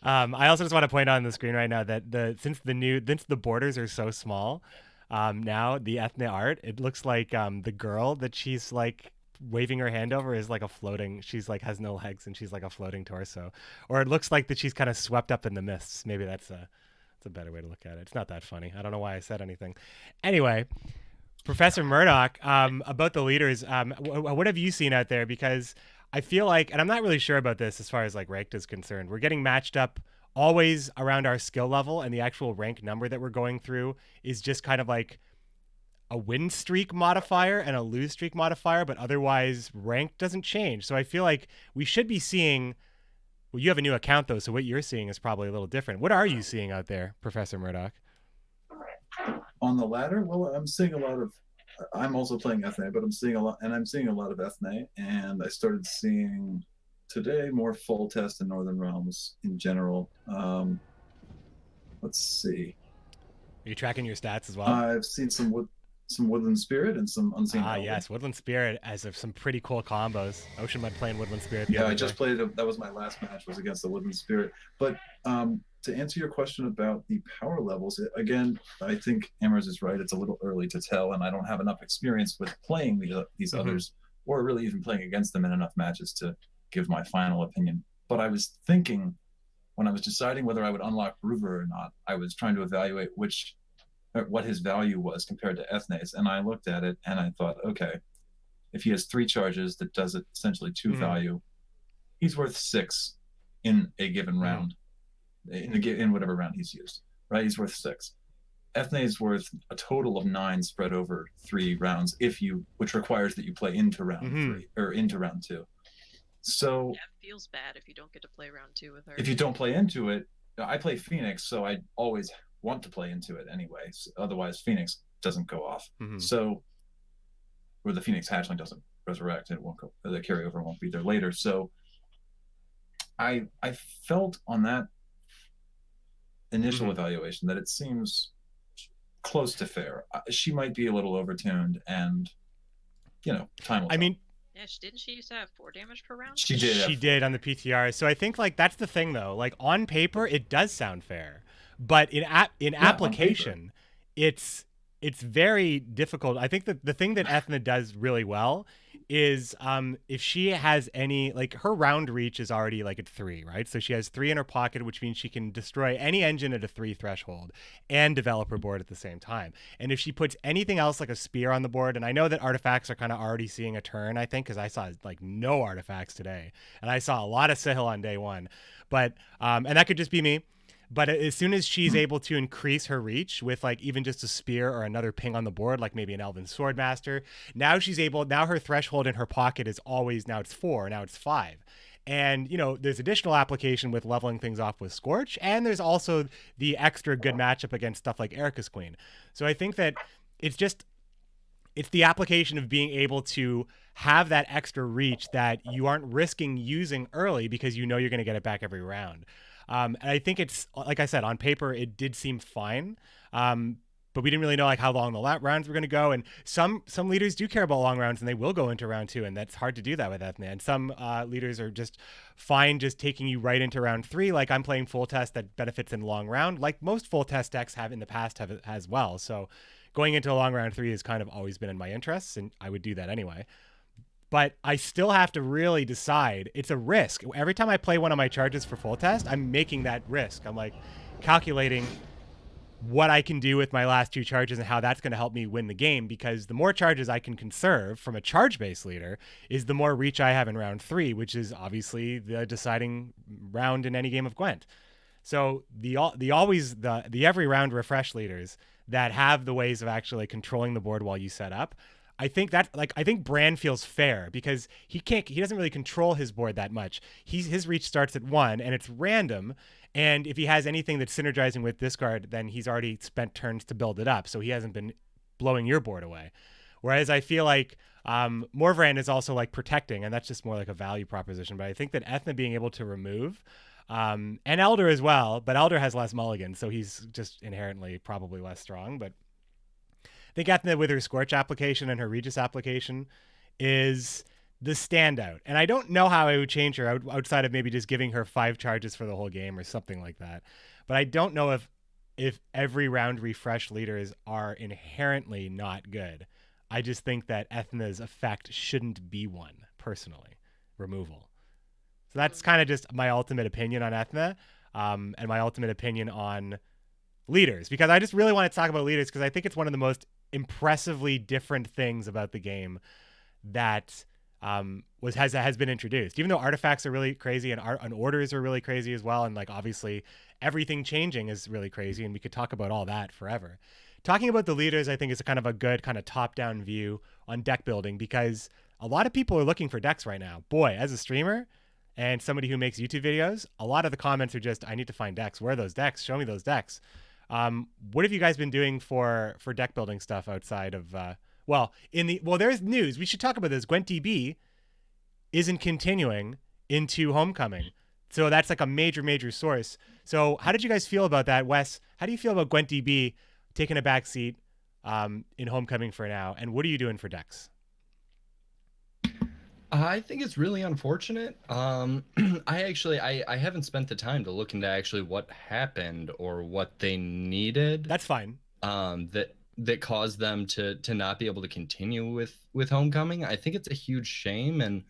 B: I also just want to point out on the screen right now that since the borders are so small, now the Ethne art, it looks like the girl that she's like waving her hand over is like she's like has no legs and she's like a floating torso, or it looks like that she's kind of swept up in the mists. Maybe that's a better way to look at it. It's not that funny. I don't know why I said anything. Anyway, Professor Murdoc, about the leaders, what have you seen out there? Because I feel like, and I'm not really sure about this as far as like ranked is concerned, we're getting matched up always around our skill level, and the actual rank number that we're going through is just kind of like a win streak modifier and a lose streak modifier, but otherwise rank doesn't change. So I feel like we should be seeing... Well, you have a new account, though, so what you're seeing is probably a little different. What are you seeing out there, Professor Murdoc?
D: On the ladder? Well, I'm seeing a lot of... I'm also playing Ethne, but I'm seeing a lot of Ethne, and I started seeing today more full test in Northern Realms in general. Let's see.
B: Are you tracking your stats as well?
D: I've seen some Woodland Spirit and some Unseen Elven.
B: Yes, Woodland Spirit has some pretty cool combos. Ocean Mud playing Woodland Spirit.
D: I just played that was my last match, was against the Woodland Spirit. But to answer your question about the power levels, again, I think Ammers is right. It's a little early to tell, and I don't have enough experience with playing these others, or really even playing against them in enough matches to give my final opinion. But I was thinking, when I was deciding whether I would unlock Groover or not, I was trying to evaluate what his value was compared to Ethne's, and I looked at it and I thought, okay, if he has 3 charges that does it essentially 2 value, he's worth 6 in a given round, in whatever round he's used, right? He's worth 6. Ethne is worth a total of 9 spread over 3 rounds, which requires that you play into round 3 or into round 2. So
E: yeah, it feels bad if you don't get to play round 2 with her.
D: If you don't play into it, I play Phoenix, so I always want to play into it anyway. Otherwise, Phoenix doesn't go off. So, or the Phoenix hatchling doesn't resurrect, it won't go. The carryover won't be there later. So, I felt on that initial evaluation that it seems close to fair. She might be a little overtuned, and time will tell.
E: Yeah, didn't she used to have 4 damage per round?
D: She did.
B: She did on the PTR. So I think like that's the thing though. Like on paper, it does sound fair, but in application, it's very difficult. I think that the thing that Ethna does really well is if she has any, like, her round reach is already like at 3, right? So she has 3 in her pocket, which means she can destroy any engine at a 3 threshold and develop her board at the same time. And if she puts anything else like a spear on the board, and I know that artifacts are kind of already seeing a turn, I think, because I saw like no artifacts today, and I saw a lot of Sihil on day 1, but and that could just be me. But as soon as she's able to increase her reach with like even just a spear or another ping on the board, like maybe an Elven Swordmaster, now her threshold in her pocket is always, now it's 4, now it's 5. And, you know, there's additional application with leveling things off with Scorch, and there's also the extra good matchup against stuff like Erica's Queen. So I think that it's the application of being able to have that extra reach that you aren't risking using early because you know you're going to get it back every round. And I think it's, like I said, on paper, it did seem fine. But we didn't really know like how long the rounds were going to go. And some leaders do care about long rounds, and they will go into round 2. And that's hard to do that with Ethna. And some leaders are just fine just taking you right into round 3. Like I'm playing full test that benefits in long round, like most full test decks have in the past have as well. So going into a long round 3 has kind of always been in my interests, and I would do that anyway. But I still have to really decide. It's a risk. Every time I play one of my charges for full test, I'm making that risk. I'm like calculating what I can do with my last 2 charges and how that's going to help me win the game, because the more charges I can conserve from a charge-based leader is the more reach I have in round 3, which is obviously the deciding round in any game of Gwent. So the every round refresh leaders that have the ways of actually controlling the board while you set up, I think Bran feels fair because he doesn't really control his board that much. His reach starts at 1 and it's random. And if he has anything that's synergizing with discard, then he's already spent turns to build it up. So he hasn't been blowing your board away. Whereas I feel like Morvran is also like protecting, and that's just more like a value proposition. But I think that Ethna being able to remove, and Elder as well, but Elder has less mulligans, so he's just inherently probably less strong. But I think Ethna with her Scorch application and her Regis application is the standout. And I don't know how I would change her outside of maybe just giving her 5 charges for the whole game or something like that. But I don't know if every round refresh leaders are inherently not good. I just think that Ethna's effect shouldn't be one, personally. Removal. So that's kind of just my ultimate opinion on Ethna, and my ultimate opinion on leaders, because I just really want to talk about leaders because I think it's one of the most impressively different things about the game that has been introduced. Even though artifacts are really crazy and orders are really crazy as well, and like obviously everything changing is really crazy, and we could talk about all that forever. Talking about the leaders, I think, is kind of a good kind of top-down view on deck building, because a lot of people are looking for decks right now. Boy, as a streamer and somebody who makes YouTube videos, a lot of the comments are just, I need to find decks. Where are those decks? Show me those decks. What have you guys been doing for deck building stuff outside of there's news. We should talk about this. Gwent DB isn't continuing into Homecoming. So that's like a major source. So how did you guys feel about that? Wes, how do you feel about Gwent DB taking a back seat in Homecoming for now? And what are you doing for decks?
C: I think it's really unfortunate. I haven't spent the time to look into actually what happened or what they needed.
B: That's fine.
C: That caused them to not be able to continue with Homecoming. I think it's a huge shame, and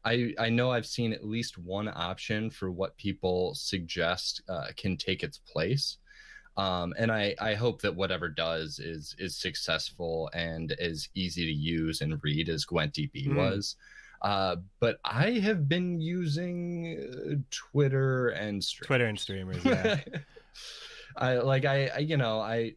C: I know I've seen at least one option for what people suggest can take its place. And I hope that whatever does is successful and as easy to use and read as Gwent DB was. But I have been using Twitter and
B: streamers. Yeah.
C: I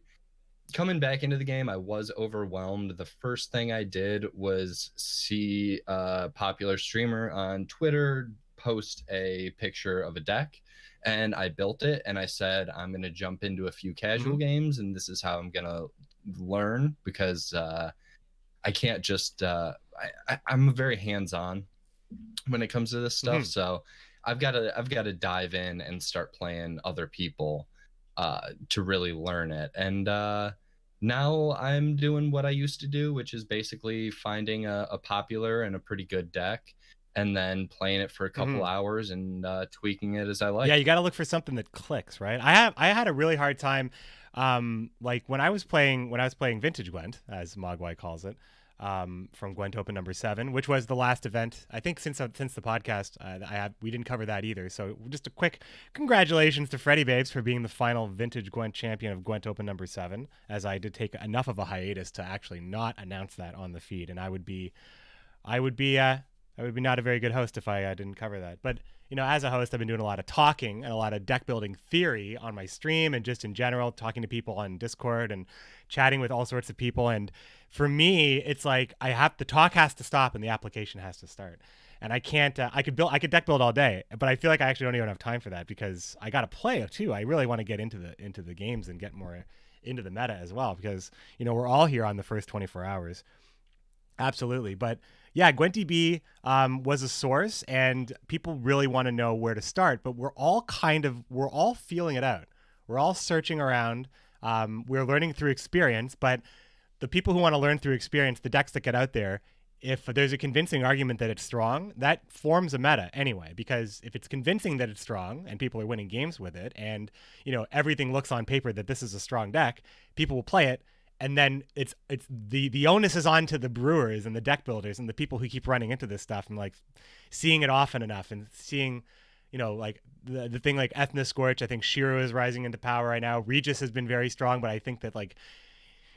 C: coming back into the game, I was overwhelmed. The first thing I did was see a popular streamer on Twitter post a picture of a deck, and I built it, and I said, I'm going to jump into a few casual games, and this is how I'm going to learn, because I can't just I'm very hands-on when it comes to this stuff. So I've got to dive in and start playing other people to really learn it. And now I'm doing what I used to do, which is basically finding a popular and a pretty good deck, and then playing it for a couple hours and tweaking it as I like.
B: Yeah, you got to look for something that clicks, right? I had a really hard time, like when I was playing Vintage Gwent, as Mogwai calls it. from Gwent Open number 7, which was the last event. I think since the podcast, we didn't cover that either. So just a quick congratulations to Freddie Babes for being the final vintage Gwent champion of Gwent Open number 7, as I did take enough of a hiatus to actually not announce that on the feed, and I would be not a very good host if I didn't cover that. But as a host, I've been doing a lot of talking and a lot of deck building theory on my stream and just in general, talking to people on Discord and chatting with all sorts of people. And for me, it's like the talk has to stop and the application has to start. And I can't. I could deck build all day, but I feel like I actually don't even have time for that because I got to play too. I really want to get into the games and get more into the meta as well because we're all here on the first 24 hours. Absolutely, but yeah, GwentDB was a source, and people really want to know where to start. But we're all feeling it out. We're all searching around. We're learning through experience. But the people who want to learn through experience, the decks that get out there, if there's a convincing argument that it's strong, that forms a meta anyway. Because if it's convincing that it's strong and people are winning games with it, and everything looks on paper that this is a strong deck, people will play it. And then it's the onus is on to the brewers and the deck builders and the people who keep running into this stuff and like seeing it often enough and seeing, like the thing like Ethnoscorch. I think Shiro is rising into power right now. Regis has been very strong, but I think that like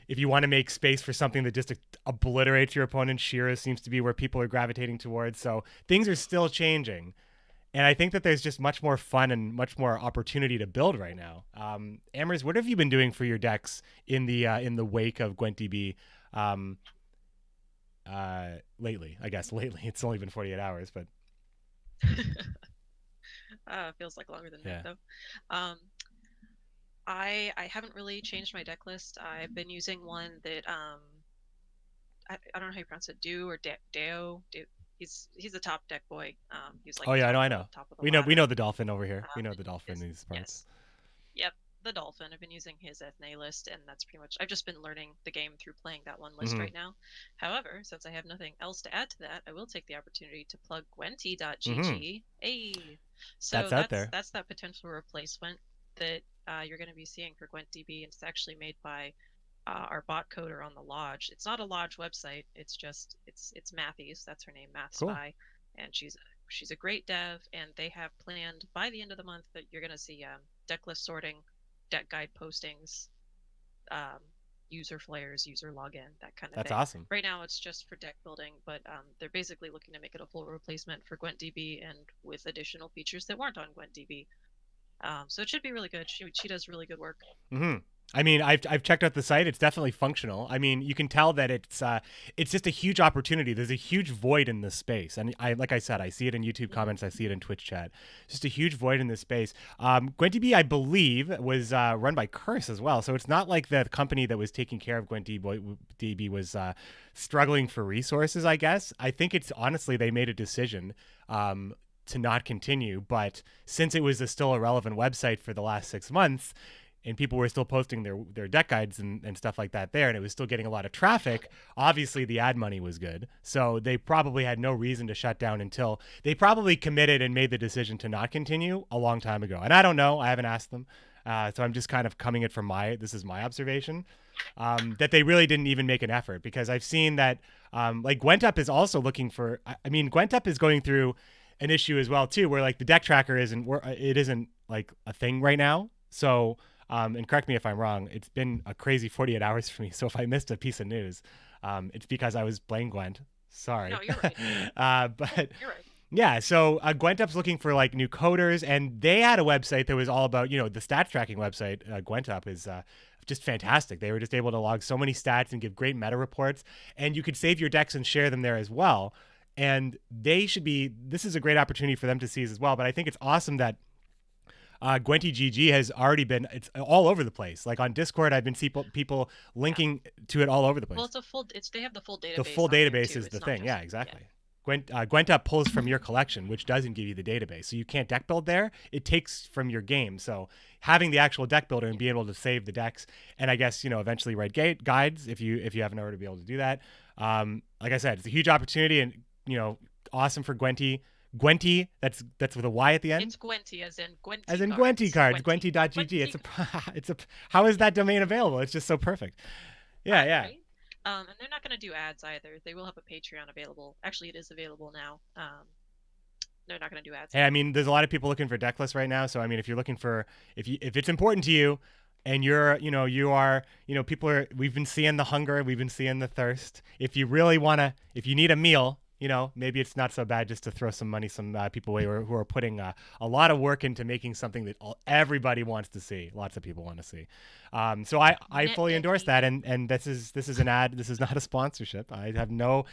B: if you want to make space for something that just obliterates your opponent, Shiro seems to be where people are gravitating towards. So things are still changing. And I think that there's just much more fun and much more opportunity to build right now. Ammers, what have you been doing for your decks in the wake of GwentDB lately? I guess lately. It's only been 48 hours, but
E: feels like longer than that though. I haven't really changed my deck list. I've been using one that I don't know how you pronounce it, Deo. He's the top deck boy. He's like
B: I know.
E: Top of the
B: we know the dolphin over here. We know the dolphin
E: yes,
B: in these parts.
E: Yes. Yep, the dolphin. I've been using his Ethne list, and that's pretty much. I've just been learning the game through playing that one list right now. However, since I have nothing else to add to that, I will take the opportunity to plug Gwenty.gg. Hey, so
B: that's out there.
E: That's that potential replacement that you're going to be seeing for GwentDB, and it's actually made by our bot coder on the Lodge. It's not a Lodge website. It's just it's Matthews. That's her name, Math Spy, and she's a great dev. And they have planned by the end of the month that you're gonna see deck list sorting, deck guide postings, user flares, user login, that kind of thing.
B: That's awesome.
E: Right now it's just for deck building, but they're basically looking to make it a full replacement for GwentDB and with additional features that weren't on GwentDB. So it should be really good. She does really good work.
B: Mm-hmm. I mean, I've checked out the site. It's definitely functional. I mean, you can tell that it's just a huge opportunity. There's a huge void in this space, and like I said, I see it in YouTube comments. I see it in Twitch chat. Just a huge void in this space. GwentDB, I believe, was run by Curse as well, so it's not like the company that was taking care of GwentDB was struggling for resources. I guess I think it's honestly they made a decision to not continue, but since it was still a relevant website for the last 6 months. And people were still posting their deck guides and stuff like that there, and it was still getting a lot of traffic. Obviously, the ad money was good. So they probably had no reason to shut down until they probably committed and made the decision to not continue a long time ago. And I don't know. I haven't asked them. So I'm just kind of coming it from this is my observation, that they really didn't even make an effort, because I've seen that like GwentUp is also looking for, GwentUp is going through an issue as well too, where like the deck tracker isn't like a thing right now. So, and correct me if I'm wrong, it's been a crazy 48 hours for me. So if I missed a piece of news, it's because I was playing Gwent. Sorry.
E: No, you're right.
B: But
E: you're right.
B: Yeah, so GwentUp's looking for like new coders, and they had a website that was all about, the stats tracking website. GwentUp is just fantastic. They were just able to log so many stats and give great meta reports, and you could save your decks and share them there as well. And this is a great opportunity for them to seize as well. But I think it's awesome that GwentGG has already been, it's all over the place. Like on Discord, I've been seeing people linking to it all over the place.
E: Well, they have the full database.
B: The full database is the thing. Yeah, exactly. Yeah. GwentUp pulls from your collection, which doesn't give you the database. So you can't deck build there. It takes from your game. So having the actual deck builder and being able to save the decks, and I guess, eventually write guides if you haven't already be able to do that. Like I said, it's a huge opportunity, and, awesome for Gwenty. Gwenty, that's with a Y at the end.
E: It's Gwenty, as in Gwenty.
B: As in Gwenty cards, Gwenty.gg. How is that domain available? It's just so perfect. Yeah.
E: Right? And they're not going to do ads either. They will have a Patreon available. Actually, it is available now. They're not going to do ads.
B: Hey, I mean, there's a lot of people looking for deck lists right now. So, I mean, if you're looking for, if it's important to you, and you're, people are, we've been seeing the hunger, we've been seeing the thirst. If you really want to, if you need a meal, maybe it's not so bad just to throw some money, some people away who are putting a lot of work into making something that everybody wants to see. Lots of people want to see. So I fully endorse that. And this is an ad. This is not a sponsorship. I have no,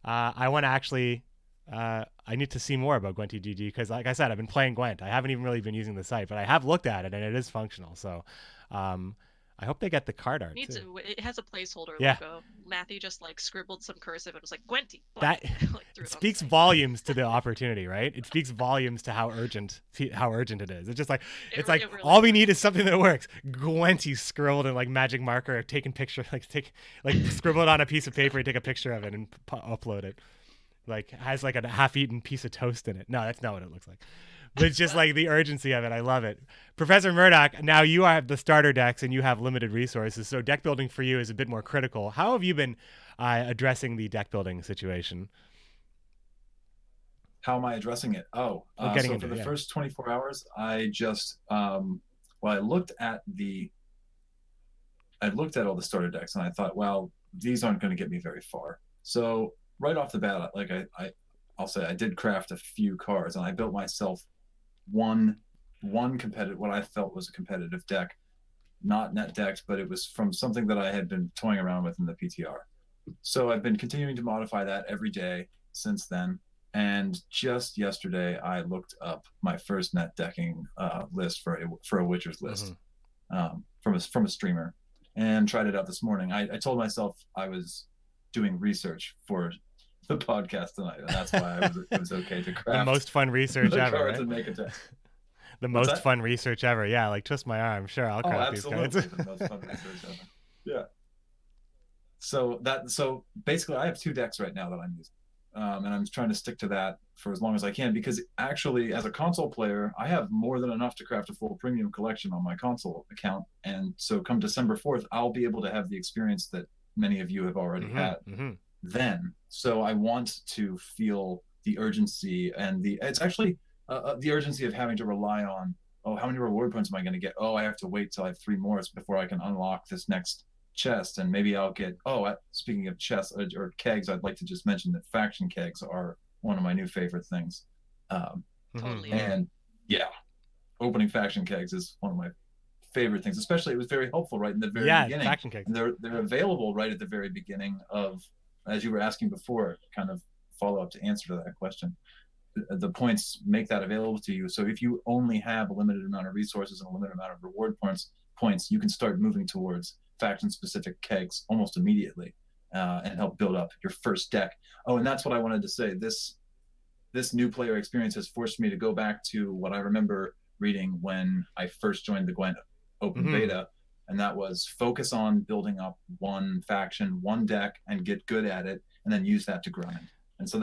B: I want to actually, I need to see more about Gwent GG because, like I said, I've been playing Gwent. I haven't even really been using the site, but I have looked at it and it is functional. So, I hope they get the card art.
E: It has a placeholder
B: yeah.
E: logo. Matthew just scribbled some cursive and was like Gwenty.
B: That it speaks volumes to the opportunity, right? It speaks volumes to how urgent it is. It's just it really all we need is something that works. Gwenty scribbled in magic marker, taking picture, scribble it on a piece of paper, and take a picture of it and upload it. Has a half-eaten piece of toast in it. No, that's not what it looks like. But it's just the urgency of it. I love it. Professor Murdoc, now you have the starter decks and you have limited resources, so deck building for you is a bit more critical. How have you been addressing the deck building situation?
D: How am I addressing it? So for the first 24 hours, I just I looked at all the starter decks and I thought, well, these aren't going to get me very far. So right off the bat, I'll say I did craft a few cards and I built myself one competitive, what I felt was a competitive deck, not net decks, but it was from something that I had been toying around with in the PTR. So I've been continuing to modify that every day since then. And just yesterday, I looked up my first net decking list for a Witcher's list from a streamer, and tried it out this morning. I told myself I was doing research for the podcast tonight, and that's why it was okay to craft
B: the most fun research ever, right?
D: And make a deck.
B: The most fun research ever. Yeah, twist my arm. Sure, I'll craft these cards.
D: The most fun research ever. Yeah. So basically, I have 2 decks right now that I'm using, and I'm trying to stick to that for as long as I can, because actually, as a console player, I have more than enough to craft a full premium collection on my console account, and so come December 4th, I'll be able to have the experience that many of you have already had. Then, so I want to feel the urgency and it's actually the urgency of having to rely on, how many reward points am I going to get? I have to wait till I have 3 more before I can unlock this next chest, and maybe I'll get, speaking of chests or kegs, I'd like to just mention that faction kegs are one of my new favorite things.
E: Totally.
D: And yeah, opening faction kegs is one of my favorite things, especially it was very helpful right in the very beginning.
B: Faction kegs.
D: They're available right at the very beginning of, as you were asking before, kind of follow up to answer to that question. The points make that available to you. So if you only have a limited amount of resources and a limited amount of reward points, you can start moving towards faction-specific kegs almost immediately, and help build up your first deck. And that's what I wanted to say. This new player experience has forced me to go back to what I remember reading when I first joined the Gwent open beta, and that was focus on building up one faction, one deck, and get good at it, and then use that to grind. And so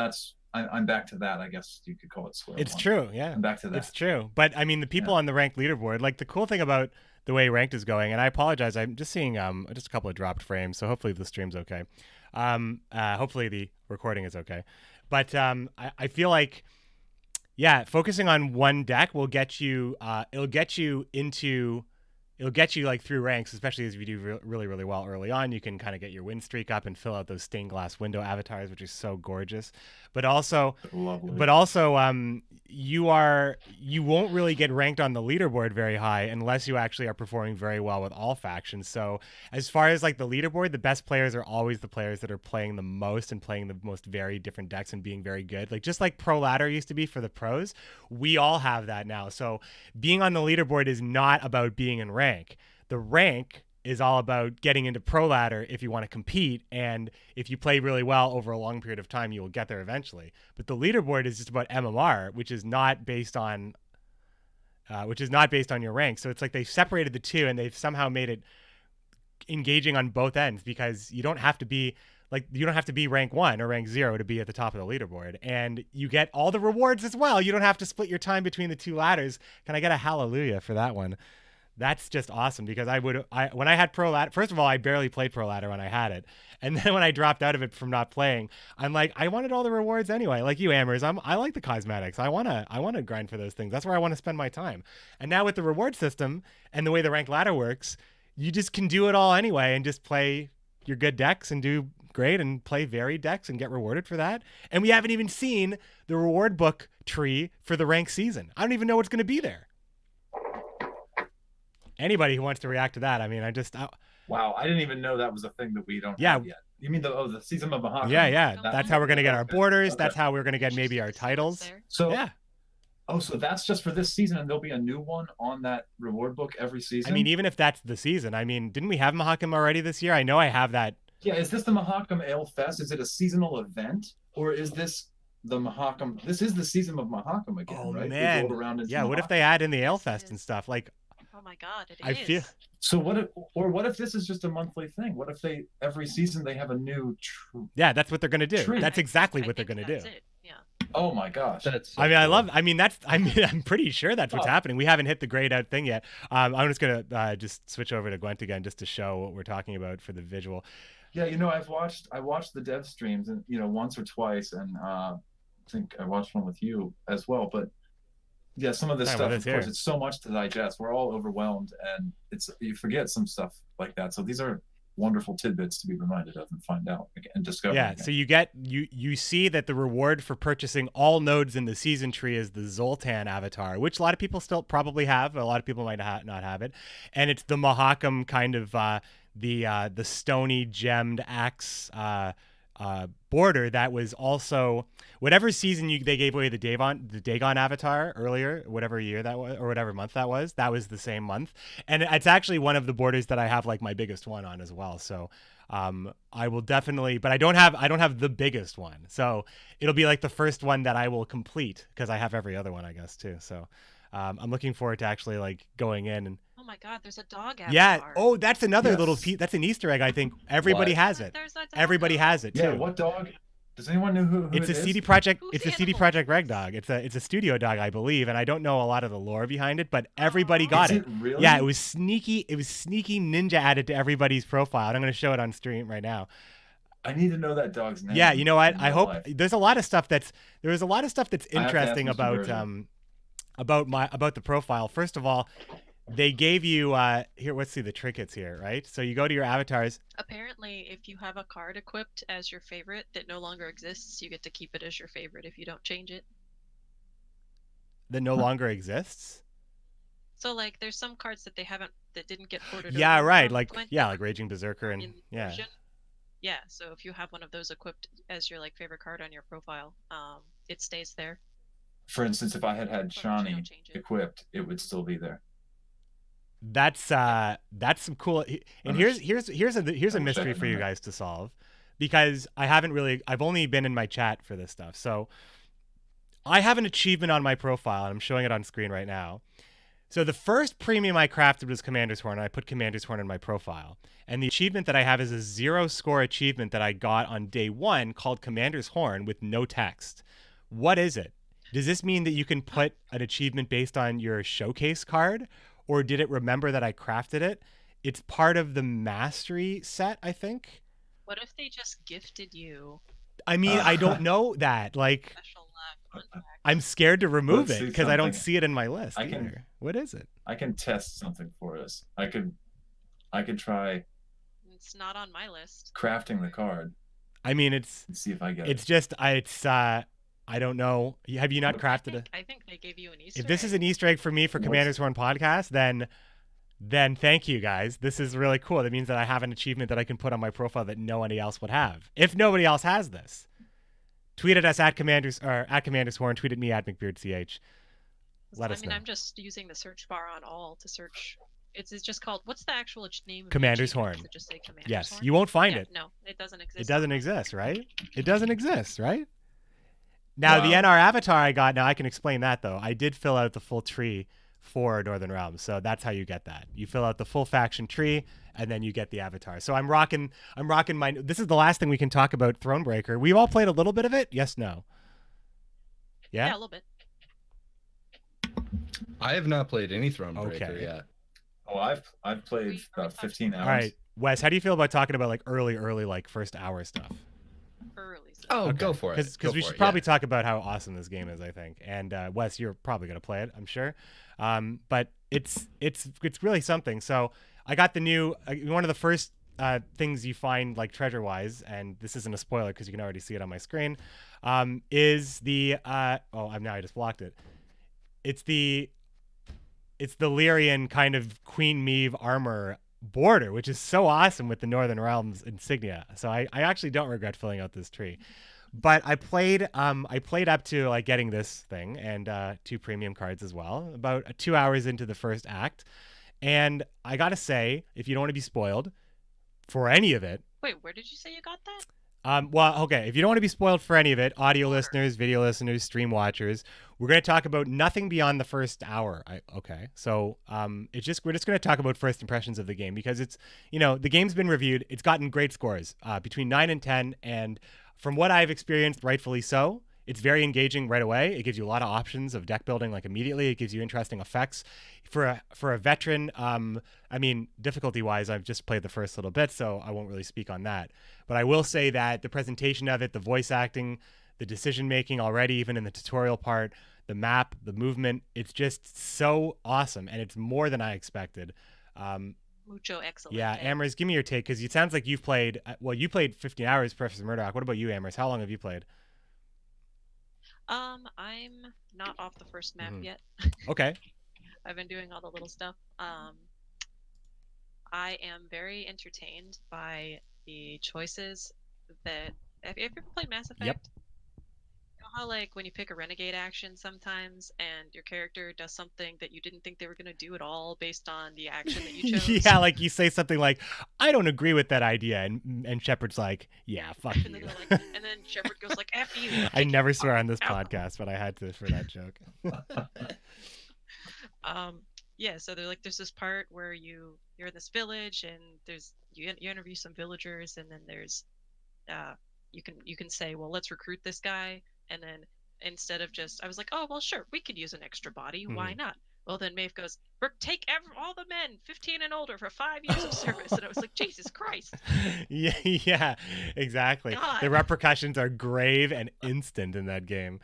D: I'm back to that. I guess you could call it square
B: It's
D: one.
B: true, yeah.
D: I'm back to that.
B: It's true. But I mean, the people on the ranked leaderboard, the cool thing about the way ranked is going, and I apologize, I'm just seeing just a couple of dropped frames, so hopefully the stream's okay. Hopefully the recording is okay. But I feel like, focusing on one deck will get you, it'll get you through ranks, especially as you do really, really well early on. You can kind of get your win streak up and fill out those stained glass window avatars, which is so gorgeous. But also, you won't really get ranked on the leaderboard very high unless you actually are performing very well with all factions. So as far as the leaderboard, the best players are always the players that are playing the most and playing the most varied different decks and being very good. Just like Pro Ladder used to be for the pros, we all have that now. So being on the leaderboard is not about being in rank. The rank is all about getting into Pro Ladder if you want to compete, and if you play really well over a long period of time, you will get there eventually. But the leaderboard is just about MMR, which is not based on your rank. So it's they separated the two, and they've somehow made it engaging on both ends, because you don't have to be rank 1 or rank 0 to be at the top of the leaderboard, and you get all the rewards as well. You don't have to split your time between the two ladders. Can I get a hallelujah for that one? That's just awesome because when I had Pro Ladder, first of all, I barely played Pro Ladder when I had it. And then when I dropped out of it from not playing, I'm like, I wanted all the rewards anyway. Like you, Ammers, I like the cosmetics. I wanna grind for those things. That's where I want to spend my time. And now with the reward system and the way the ranked ladder works, you just can do it all anyway and just play your good decks and do great and play varied decks and get rewarded for that. And we haven't even seen the reward book tree for the ranked season. I don't even know what's going to be there. Anybody who wants to react to that, I mean,
D: wow, I didn't even know that was a thing that we don't have yet. You mean the season of Mahakam?
B: Yeah. That's how we're going to get our borders. Okay. That's how we're going to get maybe our titles.
D: So
B: yeah.
D: Oh, so that's just for this season, and there'll be a new one on that reward book every season?
B: I mean, even if that's the season, I mean, didn't we have Mahakam already this year? I know I have that.
D: Yeah, is this the Mahakam Ale Fest? Is it a seasonal event? Or is this the Mahakam? This is the season of Mahakam again, right?
B: Man. Yeah, what if they add in the Ale Fest and stuff? Like,
E: oh my God,
B: I feel.
D: So what if this is just a monthly thing? What if they every season they have a new?
B: Yeah, that's what they're gonna do. That's exactly what they're gonna do.
E: Yeah.
D: Oh my gosh.
C: That's so
B: I mean,
C: cool.
B: I'm pretty sure that's what's happening. We haven't hit the grayed out thing yet. I'm just gonna just switch over to Gwent again just to show what we're talking about for the visual.
D: Yeah, I watched the dev streams and once or twice, and I think I watched one with you as well. But yeah, some of this stuff, of course, it's so much to digest. We're all overwhelmed, and you forget some stuff like that. So these are wonderful tidbits to be reminded of and find out and discover.
B: Yeah, so you see that the reward for purchasing all nodes in the season tree is the Zoltan avatar, which a lot of people still probably have. A lot of people might not have it, and it's the Mahakam kind of the stony gemmed axe border that was also whatever season they gave away the Dagon avatar earlier, whatever year that was or whatever month that was the same month, and it's actually one of the borders that I have like my biggest one on as well. So I will definitely, but I don't have the biggest one, so it'll be like the first one that I will complete because I have every other one I guess too. So I'm looking forward to actually like going in and.
E: Oh my God, there's a dog avatar.
B: Yeah. Oh, that's another little piece. That's an Easter egg. I think everybody has it. Everybody has it too.
D: Yeah. What dog? Does anyone know who
B: it's
D: it
B: a
D: is?
B: CD Projekt. It's a CD Projekt Reg dog. It's a studio dog, I believe, and I don't know a lot of the lore behind it, but everybody got it.
D: Really?
B: Yeah, it was sneaky. It was sneaky ninja added to everybody's profile. And I'm going to show it on stream right now.
D: I need to know that dog's name.
B: Yeah, you know what? I hope there's a lot of stuff that's interesting about the profile. First of all, they gave you here. Let's see the trinkets here, right? So you go to your avatars.
E: Apparently, if you have a card equipped as your favorite that no longer exists, you get to keep it as your favorite if you don't change it.
B: That no longer exists.
E: So like, there's some cards that that didn't get ported.
B: Yeah,
E: over
B: right.
E: from
B: Like
E: Gwent
B: like Raging Berserker and
E: version. Yeah. So if you have one of those equipped as your like favorite card on your profile, it stays there.
D: For instance, if I had Shani equipped, it would still be there.
B: That's some cool. And here's a mystery for you guys to solve, because I've only been in my chat for this stuff. So I have an achievement on my profile, and I'm showing it on screen right now. So the first premium I crafted was Commander's Horn, and I put Commander's Horn in my profile. And the achievement that I have is a 0-score achievement that I got on day 1 called Commander's Horn with no text. What is it? Does this mean that you can put an achievement based on your showcase card? Or did it remember that I crafted it? It's part of the mastery set, I think.
E: What if they just gifted you?
B: I mean, I don't know that. Like, I'm scared to remove it because I don't see it in my list either. What is it?
D: I can test something for us. I could try.
E: It's not on my list.
D: Crafting the card.
B: I mean,
D: let's see if I get it.
B: It's just I don't know. Have you not crafted it?
E: I think they gave you an Easter egg.
B: If this is an Easter egg for me for Commander's Horn podcast, then thank you guys. This is really cool. That means that I have an achievement that I can put on my profile that nobody else would have. If nobody else has this, tweet at us at Commander's Horn. Tweet at me at McBeardCH. Let us know.
E: I'm just using the search bar on all to search. It's just called. What's the actual name?
B: Commander's Horn.
E: Does it just say Commander's
B: Yes,
E: Horn?
B: you won't find it.
E: No, it doesn't exist.
B: It doesn't exist, right? It doesn't exist, right? Now, the NR avatar I got, now I can explain that, though. I did fill out the full tree for Northern Realms, so that's how you get that. You fill out the full faction tree, and then you get the avatar. So I'm rocking my... This is the last thing we can talk about Thronebreaker. We've all played a little bit of it? Yes, no? Yeah?
E: Yeah, a little bit.
C: I have not played any Thronebreaker yet.
D: Oh, I've played about 15 hours.
B: All right, Wes, how do you feel about talking about like early like first hour stuff?
E: Early. So
C: Oh,
B: Okay.
C: go for it.
B: Because we should probably talk about how awesome this game is, I think. And Wes, you're probably gonna play it, I'm sure. But it's really something. So I got the new one of the first things you find like treasure wise, and this isn't a spoiler because you can already see it on my screen. Is the now I just blocked it. It's the Lyrian kind of Queen Meve armor border, which is so awesome with the Northern Realms insignia. So I actually don't regret filling out this tree. But I played up to like getting this thing and 2 premium cards as well, about 2 hours into the first act. And I gotta say, if you don't want to be spoiled for any of it.
E: Wait, where did you say you got that?
B: Well, okay, if you don't want to be spoiled for any of it, audio listeners, video listeners, stream watchers, we're going to talk about nothing beyond the first hour. So we're just going to talk about first impressions of the game because it's, the game's been reviewed. It's gotten great scores, between 9 and 10, and from what I've experienced, rightfully so. It's very engaging right away. It gives you a lot of options of deck building, like immediately. It gives you interesting effects. For a veteran, difficulty-wise, I've just played the first little bit, so I won't really speak on that. But I will say that the presentation of it, the voice acting, the decision-making already, even in the tutorial part, the map, the movement, it's just so awesome, and it's more than I expected.
E: Mucho excellent.
B: Yeah, Ammers, give me your take, because it sounds like you've played, you played 15 hours, ProfessorMurdoc. What about you, Ammers? How long have you played?
E: I'm not off the first map yet.
B: Okay.
E: I've been doing all the little stuff. I am very entertained by the choices that. Have you ever played Mass Effect?
B: Yep.
E: You know how like when you pick a renegade action sometimes, and your character does something that you didn't think they were gonna do at all based on the action that you chose.
B: Yeah, like you say something like, "I don't agree with that idea," and Shepard's like, "Yeah, fuck
E: and
B: you."
E: then and then Shepard goes like, "F you."
B: I never swear on this podcast, but I had to for that joke.
E: Yeah, so there's this part where you're in this village and you interview some villagers, and then there's you can say, well, let's recruit this guy, and then instead of just I was like, oh well, sure, we could use an extra body, why not? Well, then Maeve goes, take all the men 15 and older for 5 years of service, and I was like, Jesus Christ.
B: Yeah, exactly.
E: God.
B: The repercussions are grave and instant in that game.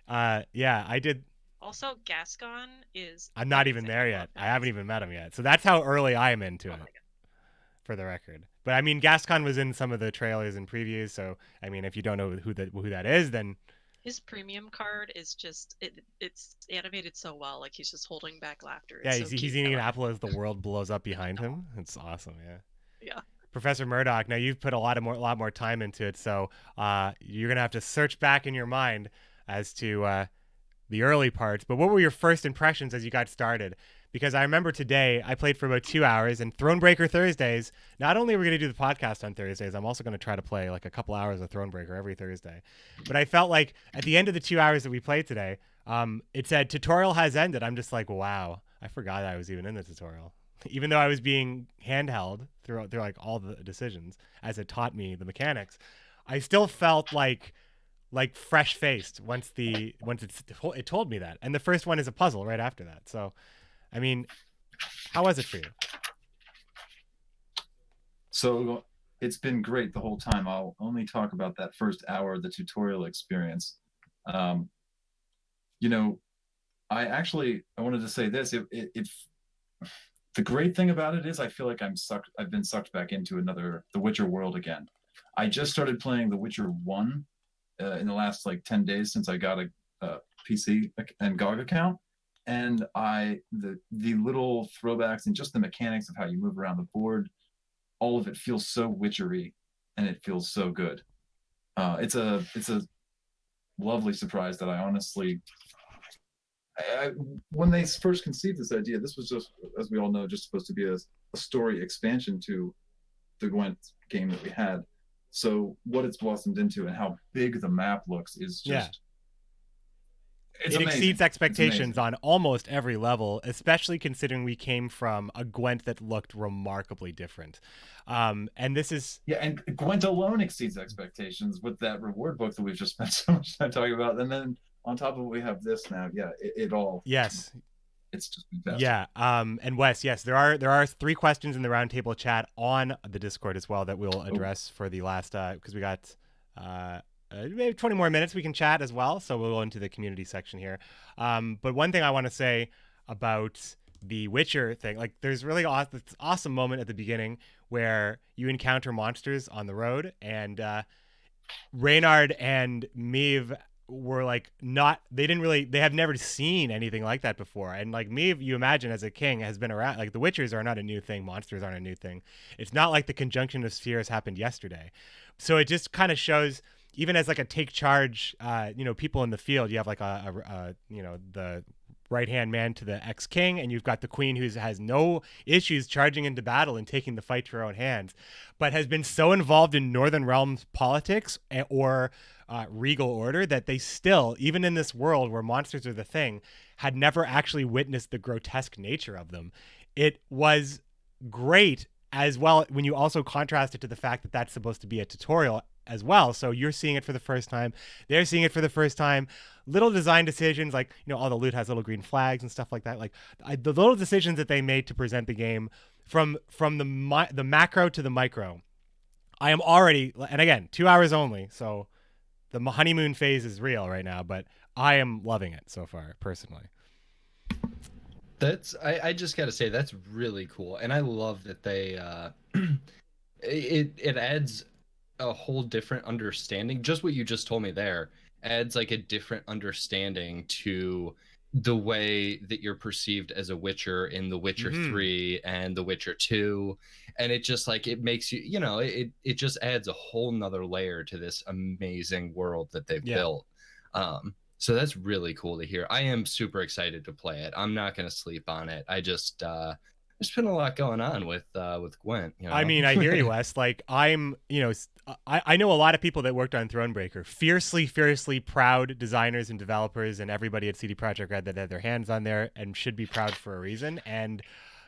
B: Yeah, I did.
E: Also, Gascon is.
B: I'm not even there yet. I haven't even met him yet. So that's how early I am into it, for the record. But I mean, Gascon was in some of the trailers and previews. So I mean, if you don't know who that is, then
E: his premium card is just it's animated so well. Like he's just holding back laughter.
B: Yeah,
E: he's
B: eating an apple as the world blows up behind him. It's awesome. Yeah.
E: Yeah.
B: ProfessorMurdoc, now you've put a lot more time into it, so you're gonna have to search back in your mind as to the early parts. But what were your first impressions as you got started? Because I remember today I played for about 2 hours, and Thronebreaker Thursdays, not only are we going to do the podcast on Thursdays, I'm also going to try to play like a couple hours of Thronebreaker every Thursday. But I felt like at the end of the 2 hours that we played today, it said tutorial has ended. I'm just like, wow, I forgot I was even in the tutorial. Even though I was being handheld through like all the decisions as it taught me the mechanics, I still felt like fresh faced once it told me that. And the first one is a puzzle right after that. So, I mean, how was it for you?
D: So it's been great the whole time. I'll only talk about that first hour of the tutorial experience. I wanted to say this. The great thing about it is I feel like I've been sucked back into the Witcher world again. I just started playing The Witcher 1 in the last 10 days since I got a PC and GOG account. And the little throwbacks and just the mechanics of how you move around the board, all of it feels so witchery, and it feels so good. It's a lovely surprise that I honestly, when they first conceived this idea, this was just, as we all know, just supposed to be a story expansion to the Gwent game that we had. So what it's blossomed into and how big the map looks is just... It
B: exceeds expectations on almost every level, especially considering we came from a Gwent that looked remarkably different. And this is...
D: Yeah, and Gwent alone exceeds expectations with that reward book that we've just spent so much time talking about. And then on top of it, we have this now. Yeah, it all...
B: Yes.
D: It's just fantastic.
B: Yeah. And Wes, yes, there are 3 questions in the Roundtable chat on the Discord as well that we'll address for the last because we got maybe 20 more minutes we can chat as well. So we'll go into the community section here. But one thing I want to say about the Witcher thing, like there's really this awesome moment at the beginning where you encounter monsters on the road, and Reynard and Maeve were like they have never seen anything like that before. And like Maeve, you imagine, as a king, has been around. Like the Witchers are not a new thing, monsters aren't a new thing. It's not like the conjunction of spheres happened yesterday. So it just kind of shows, even as like a take charge, people in the field, you have like the right-hand man to the ex-king, and you've got the queen who has no issues charging into battle and taking the fight to her own hands, but has been so involved in Northern Realms politics or regal order that they still, even in this world where monsters are the thing, had never actually witnessed the grotesque nature of them. It was great as well when you also contrast it to the fact that that's supposed to be a tutorial as well. So you're seeing it for the first time, they're seeing it for the first time. Little design decisions, like, all the loot has little green flags and stuff like that. Like the little decisions that they made to present the game from the macro to the micro. I am already, and again, 2 hours only, so the honeymoon phase is real right now, but I am loving it so far, personally.
C: I just gotta say, that's really cool, and I love that they it adds a whole different understanding. Just what you just told me there adds like a different understanding to the way that you're perceived as a Witcher in The Witcher 3 and The Witcher 2, and it just like it makes you, it just adds a whole nother layer to this amazing world that they've built. So that's really cool to hear. I am super excited to play it. I'm not going to sleep on it. I just there's been a lot going on with Gwent.
B: I mean, I hear you, Wes. Like I know a lot of people that worked on Thronebreaker, fiercely proud designers and developers, and everybody at CD Projekt Red that had their hands on there and should be proud for a reason. And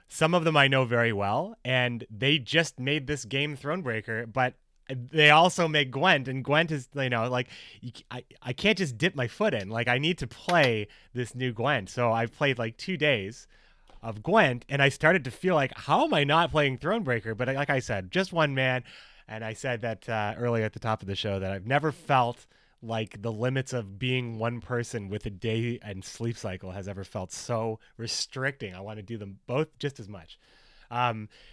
B: some of them I know very well, and they just made this game Thronebreaker, but they also make Gwent, and Gwent is, I can't just dip my foot in. Like, I need to play this new Gwent. So I've played like 2 days of Gwent, and I started to feel like, how am I not playing Thronebreaker? But like I said, just one man. And I said that earlier at the top of the show, that I've never felt like the limits of being one person with a day and sleep cycle has ever felt so restricting. I want to do them both just as much.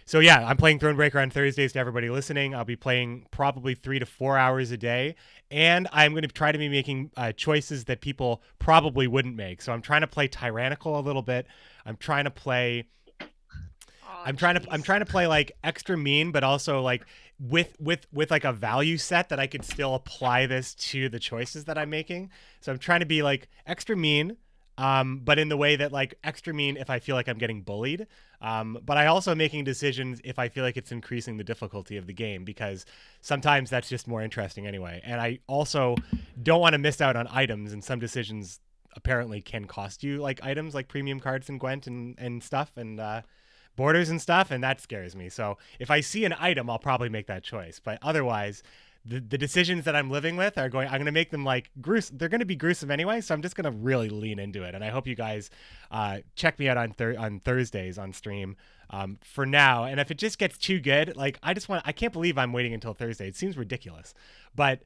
B: So yeah, I'm playing Thronebreaker on Thursdays to everybody listening. I'll be playing probably 3 to 4 hours a day, and I'm going to try to be making choices that people probably wouldn't make. So I'm trying to play tyrannical a little bit. I'm trying to play I'm trying to play like extra mean, but also like with like a value set that I could still apply this to the choices that I'm making. So I'm trying to be like extra mean, but in the way that like extra mean if I feel like I'm getting bullied. But I also making decisions if I feel like it's increasing the difficulty of the game, because sometimes that's just more interesting anyway. And I also don't want to miss out on items, and some decisions apparently can cost you like items like premium cards in Gwent and stuff, and borders and stuff, and that scares me. So if I see an item, I'll probably make that choice. But otherwise, the decisions that I'm living with I'm going to make them like gruesome. They're going to be gruesome anyway, so I'm just going to really lean into it. And I hope you guys check me out on Thursdays on stream for now. And if it just gets too good, like I can't believe I'm waiting until Thursday. It seems ridiculous. But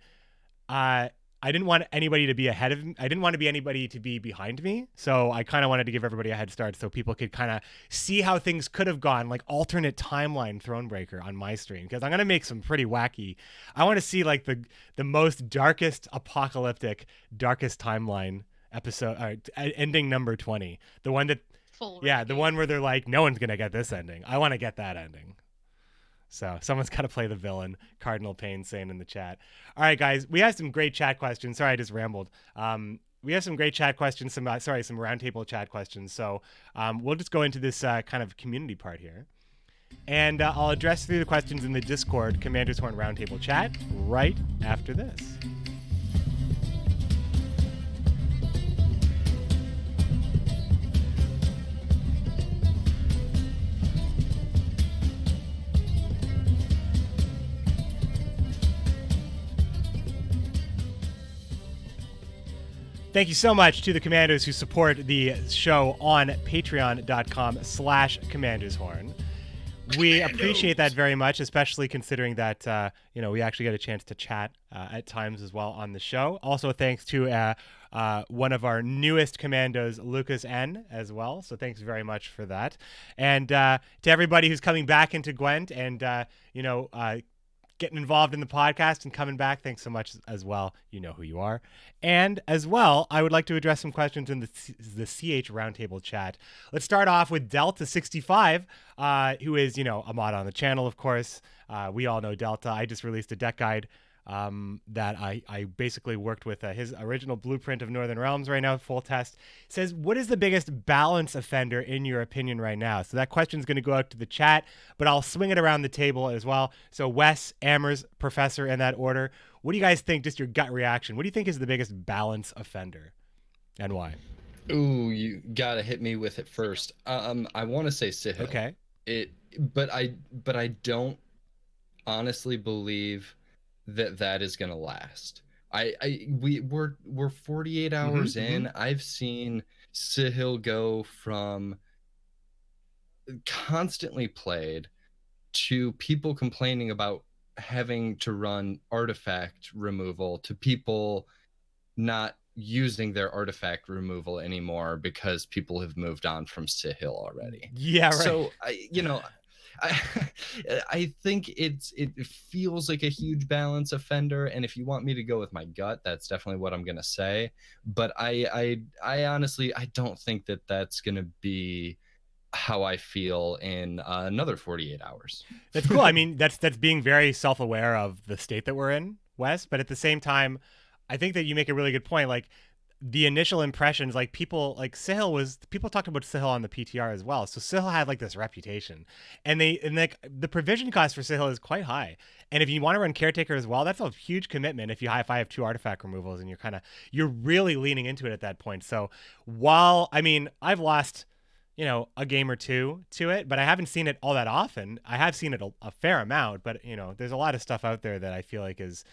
B: I didn't want anybody to be ahead of me. I didn't want to be anybody to be behind me. So I kind of wanted to give everybody a head start so people could kind of see how things could have gone, like alternate timeline Thronebreaker on my stream, because I'm going to make some pretty wacky. I want to see like the most darkest apocalyptic, darkest timeline episode, ending number 20. The one that, the one where they're like, no one's going to get this ending. I want to get that ending. So someone's got to play the villain. Cardinal Payne saying in the chat. All right, guys, we have some great chat questions. Sorry, I just rambled. We have some great chat questions, some roundtable chat questions. So we'll just go into this kind of community part here. And I'll address through the questions in the Discord Commander's Horn Roundtable chat right after this. Thank you so much to the Commandos who support the show on patreon.com/CommandersHorn. We appreciate that very much, especially considering that, we actually get a chance to chat at times as well on the show. Also, thanks to one of our newest commandos, Lucas N, as well. So thanks very much for that. And to everybody who's coming back into Gwent and, getting involved in the podcast and coming back, thanks so much as well. You know who you are. And as well, I would like to address some questions in the CH Roundtable chat. Let's start off with Delta65, who is, a mod on the channel, of course. We all know Delta. I just released a deck guide that I basically worked with his original blueprint of Northern Realms right now, full test. It says, what is the biggest balance offender in your opinion right now? So that question is going to go out to the chat, but I'll swing it around the table as well. So Wes, Ammers, Professor, in that order. What do you guys think, just your gut reaction? What do you think is the biggest balance offender and why?
C: Ooh, you gotta hit me with it first. I want to say Sihil.
B: Okay.
C: But I don't honestly believe that is gonna last. We're 48 hours in. I've seen Sihil go from constantly played to people complaining about having to run artifact removal to people not using their artifact removal anymore because people have moved on from Sihil already.
B: Yeah, right.
C: So I think it feels like a huge balance offender, and if you want me to go with my gut, that's definitely what I'm gonna say. But I honestly don't think that's gonna be how I feel in another 48 hours.
B: That's cool. I mean, that's being very self-aware of the state that we're in, Wes. But at the same time, I think that you make a really good point. Like, the initial impressions, like people talked about Sihil on the PTR as well. So Sihil had like this reputation, and the provision cost for Sihil is quite high. And if you want to run Caretaker as well, that's a huge commitment. If I have 2 artifact removals and you're really leaning into it at that point. So while, I mean, I've lost, a game or 2 to it, but I haven't seen it all that often. I have seen it a fair amount, but there's a lot of stuff out there that I feel like is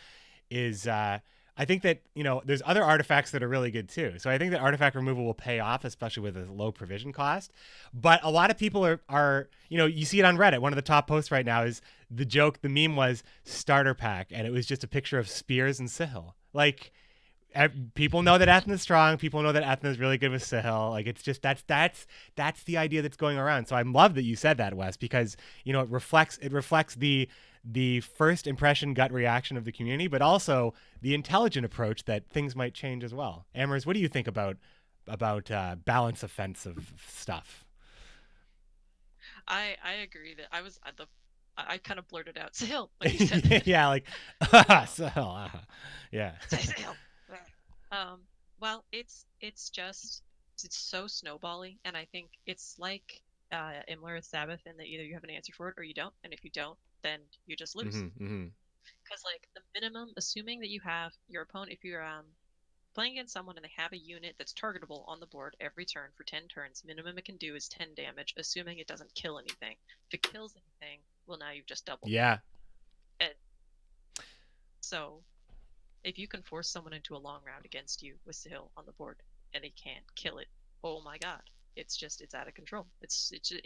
B: I think that, there's other artifacts that are really good too. So I think that artifact removal will pay off, especially with a low provision cost. But a lot of people are you see it on Reddit. One of the top posts right now is the meme was starter pack, and it was just a picture of spears and Sihil. Like, people know that Ethna is strong. People know that Ethna is really good with Sihil. Like, it's just that's the idea that's going around. So I love that you said that, Wes, because it reflects the first impression gut reaction of the community, but also the intelligent approach that things might change as well. Ammers, what do you think about balance offensive stuff?
E: I agree that I kind of blurted out Sihil when you said that.
B: Yeah, like Sihil. Yeah.
E: Sihil. Well, it's so snowbally, and I think it's like Imlerith Sabbath, in that either you have an answer for it or you don't, and if you don't, then you just lose. Because like the minimum, assuming that you have your opponent, if you're playing against someone and they have a unit that's targetable on the board every turn for 10 turns, minimum it can do is 10 damage, assuming it doesn't kill anything. If it kills anything, well, now you've just doubled.
B: Yeah.
E: And so if you can force someone into a long round against you with Sihil on the board and they can't kill it, oh my god, it's out of control. I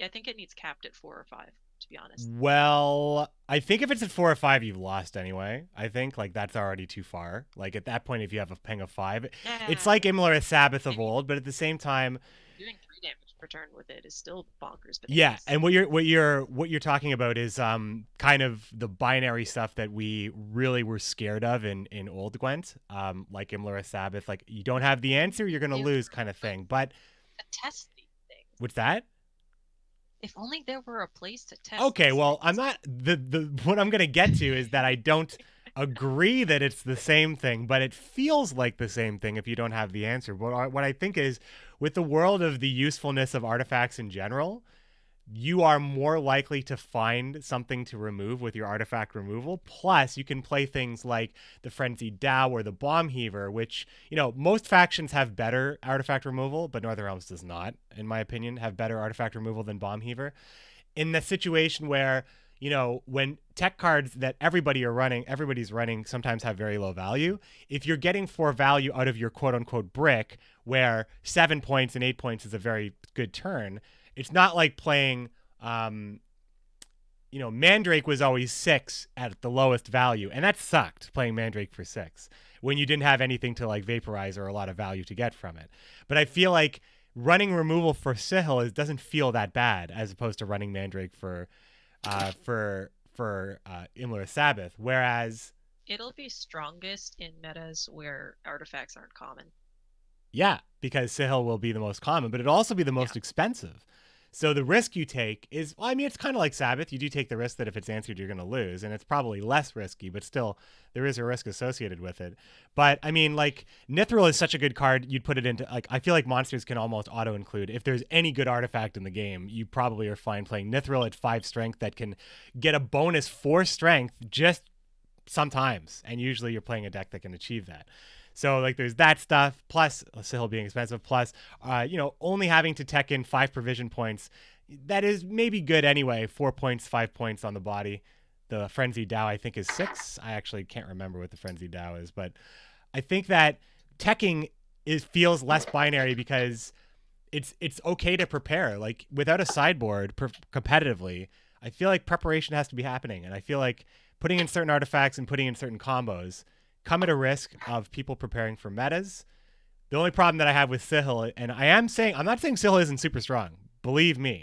E: think it needs capped at 4 or 5, to be honest.
B: Well, I think if it's at 4 or 5, you've lost anyway. I think like that's already too far. Like at that point, if you have a ping of 5, it's like Imlerith Sabbath of old, but at the same time,
E: doing 3 damage per turn with it is still bonkers. But
B: yeah, and what you're talking about is kind of the binary stuff that we really were scared of in old Gwent, like Imlerith Sabbath. Like, you don't have the answer, you're gonna lose, kind of thing. But
E: test these things.
B: What's that?
E: If only there were a place to test.
B: Okay, well, I'm not what I'm gonna get to is that I don't agree that it's the same thing, but it feels like the same thing if you don't have the answer. What I think is, with the world of the usefulness of artifacts in general, you are more likely to find something to remove with your artifact removal. Plus, you can play things like the Frenzied Dow or the Bomb Heaver, which, most factions have better artifact removal, but Northern Realms does not, in my opinion, have better artifact removal than Bomb Heaver. In the situation where, when tech cards that everybody's running sometimes have very low value. If you're getting 4 value out of your quote unquote brick, where 7 points and 8 points is a very good turn, it's not like playing, Mandrake was always 6 at the lowest value. And that sucked, playing Mandrake for 6 when you didn't have anything to like vaporize or a lot of value to get from it. But I feel like running removal for Sihil doesn't feel that bad as opposed to running Mandrake for Imlerith Sabbath, whereas
E: it'll be strongest in metas where artifacts aren't common.
B: Yeah, because Sihil will be the most common, but it'll also be the most expensive. So the risk you take is, it's kind of like Sabbath. You do take the risk that if it's answered, you're going to lose, and it's probably less risky, but still there is a risk associated with it. But Nithril is such a good card. You'd put it into, I feel like monsters can almost auto-include. If there's any good artifact in the game, you probably are fine playing Nithril at 5 strength that can get a bonus 4 strength just sometimes. And usually you're playing a deck that can achieve that. So there's that stuff, plus Sihil being expensive, plus only having to tech in 5 provision points. That is maybe good anyway. 4 points, 5 points on the body. The Frenzy Dow I think is 6. I actually can't remember what the Frenzy Dow is, but I think that teching feels less binary because it's okay to prepare. Like without a sideboard competitively, I feel like preparation has to be happening, and I feel like putting in certain artifacts and putting in certain combos come at a risk of people preparing for metas. The only problem that I have with Sihil, and I'm not saying Sihil isn't super strong, believe me,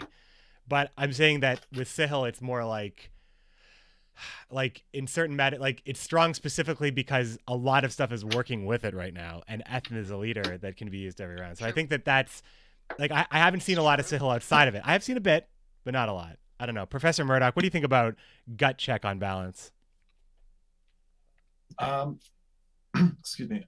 B: but I'm saying that with Sihil, it's more like in certain meta, it's strong specifically because a lot of stuff is working with it right now, and Ethan is a leader that can be used every round. So I think that's I haven't seen a lot of Sihil outside of it. I have seen a bit, but not a lot. I don't know. Professor Murdoc, what do you think about gut check on balance?
D: Excuse me.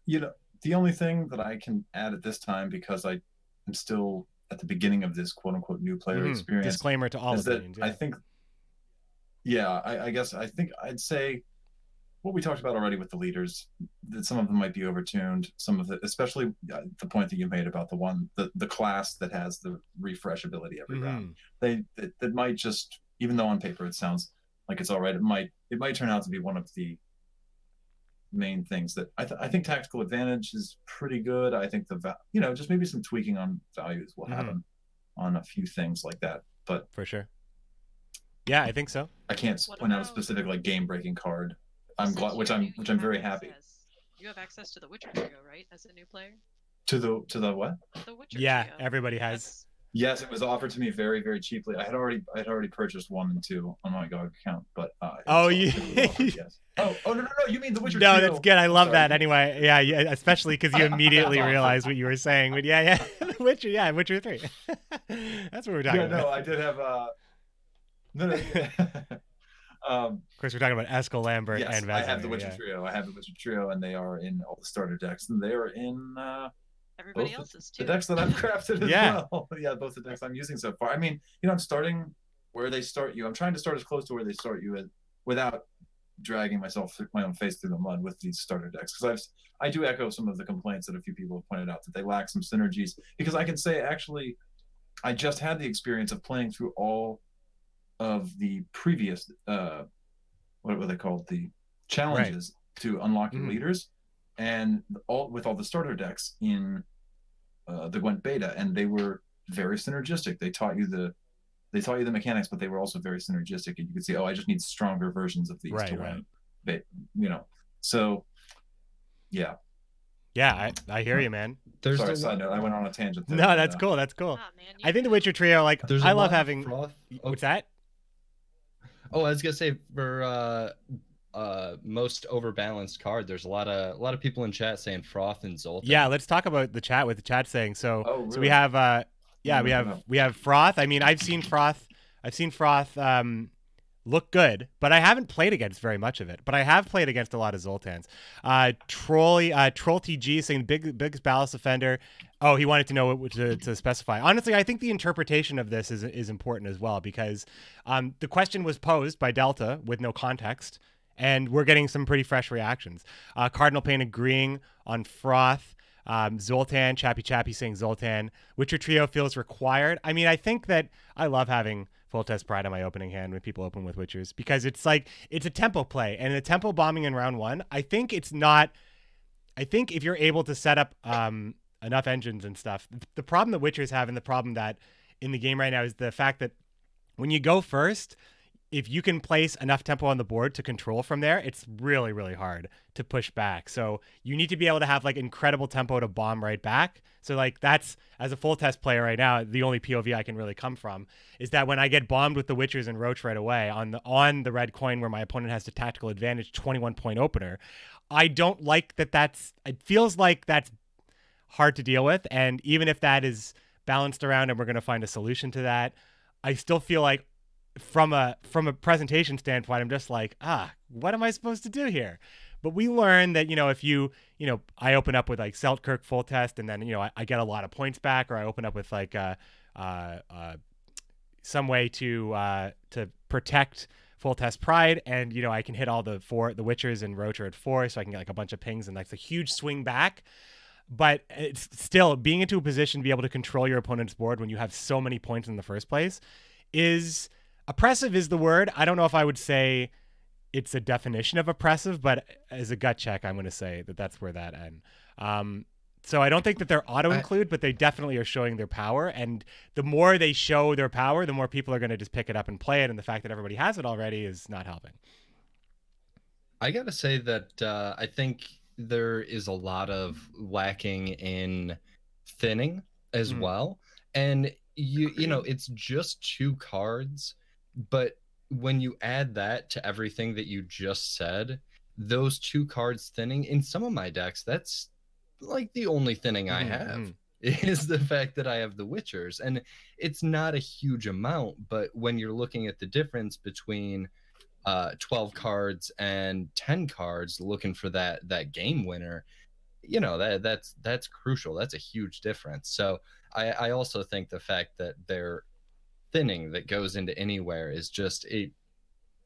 D: The only thing that I can add at this time, because I am still at the beginning of this quote unquote new player experience.
B: Disclaimer to all opinions.
D: I think, I guess I think I'd say what we talked about already with the leaders, that some of them might be overtuned. Some of it, especially the point that you made about the class that has the refresh ability every round. That might just, even though on paper it sounds like it's all right, it might turn out to be one of the main things that I think tactical advantage is pretty good. I think just maybe some tweaking on values will happen on a few things like that. But
B: for sure, yeah, I think so.
D: I can't point out a specific game breaking card. I'm glad, which I'm very happy.
E: You have access to the Witcher trio, right? As a new player.
D: To the what?
E: The Witcher
B: trio.
E: Everybody
B: has.
D: Yes, it was offered to me very, very cheaply. I had already purchased 1 and 2 on my GOG account, but yes. Oh no! You mean the Witcher?
B: No, that's good. I love that. Anyway, yeah, especially because you immediately realized what you were saying. But yeah, Witcher, Witcher 3. That's what we're talking about.
D: No, I did have no.
B: Of course, we're talking about Eskel, Lambert, and Vesemir.
D: I have the Witcher trio. I have the Witcher trio, and they are in all the starter decks, and they are in
E: everybody else's too.
D: The decks that I've crafted as well. Yeah, both the decks I'm using so far. I mean, I'm starting where they start you. I'm trying to start as close to where they start you without dragging my own face through the mud with these starter decks, because I do echo some of the complaints that a few people have pointed out that they lack some synergies. Because I can say, actually, I just had the experience of playing through all of the previous what were they called, the challenges to unlock your leaders, and all the starter decks in the Gwent beta, and they were very synergistic. They taught you the mechanics, but they were also very synergistic, and you could see, I just need stronger versions of these to win. So yeah.
B: Yeah, I hear you, man.
D: Sorry, side note, I went on a tangent there.
B: No, that's cool. That's cool. Oh, man, I think the Witcher trio, I love having. What's that?
C: Oh, I was gonna say, for most overbalanced card, there's a lot of people in chat saying Froth and Zoltan.
B: Yeah, let's talk about the chat. With the chat saying so.
D: Oh, really?
B: So we have we have Froth. I mean, I've seen Froth look good, but I haven't played against very much of it. But I have played against a lot of Zoltans. Troll TG saying biggest ballast offender. Oh, he wanted to know what to specify. Honestly, I think the interpretation of this is important as well, because the question was posed by Delta with no context, and we're getting some pretty fresh reactions. Cardinal Payne agreeing on Froth. Zoltan, Chappy saying Zoltan. Witcher Trio feels required. I mean, I think that I love having Full Test Pride on my opening hand when people open with Witchers because it's like, it's a tempo play. And the tempo bombing in round one, I think it's not, I think if you're able to set up enough engines and stuff, the problem that Witchers have and the problem that in the game right now is the fact that when you go first, if you can place enough tempo on the board to control from there, it's really, really hard to push back. So you need to be able to have like incredible tempo to bomb right back. So like that's, as a full test player right now, the only POV I can really come from is that when I get bombed with the Witchers and Roach right away on the red coin where my opponent has the tactical advantage 21-point opener, I don't like that. It feels like that's hard to deal with. And even if that is balanced around and we're going to find a solution to that, I still feel like from a presentation standpoint, I'm just like, what am I supposed to do here? But we learned that, if I open up with like Seltkirk full test and then, I get a lot of points back, or I open up with like some way to protect full test Pride, and, I can hit all the Witchers and Roach are at 4, so I can get like a bunch of pings and like a huge swing back. But it's still being into a position to be able to control your opponent's board when you have so many points in the first place is oppressive is the word. I don't know if I would say it's a definition of oppressive, but as a gut check, I'm going to say that that's where that ends. So I don't think that they're auto-include, but they definitely are showing their power. And the more they show their power, the more people are going to just pick it up and play it. And the fact that everybody has it already is not helping.
C: I got to say that I think there is a lot of lacking in thinning as well. And it's just 2 cards, but when you add that to everything that you just said, those 2 cards thinning in some of my decks, that's like the only thinning I have is the fact that I have the Witchers. And it's not a huge amount, but when you're looking at the difference between 12 cards and 10 cards looking for that game winner, that's crucial. That's a huge difference. So I also think the fact that their thinning that goes into anywhere is just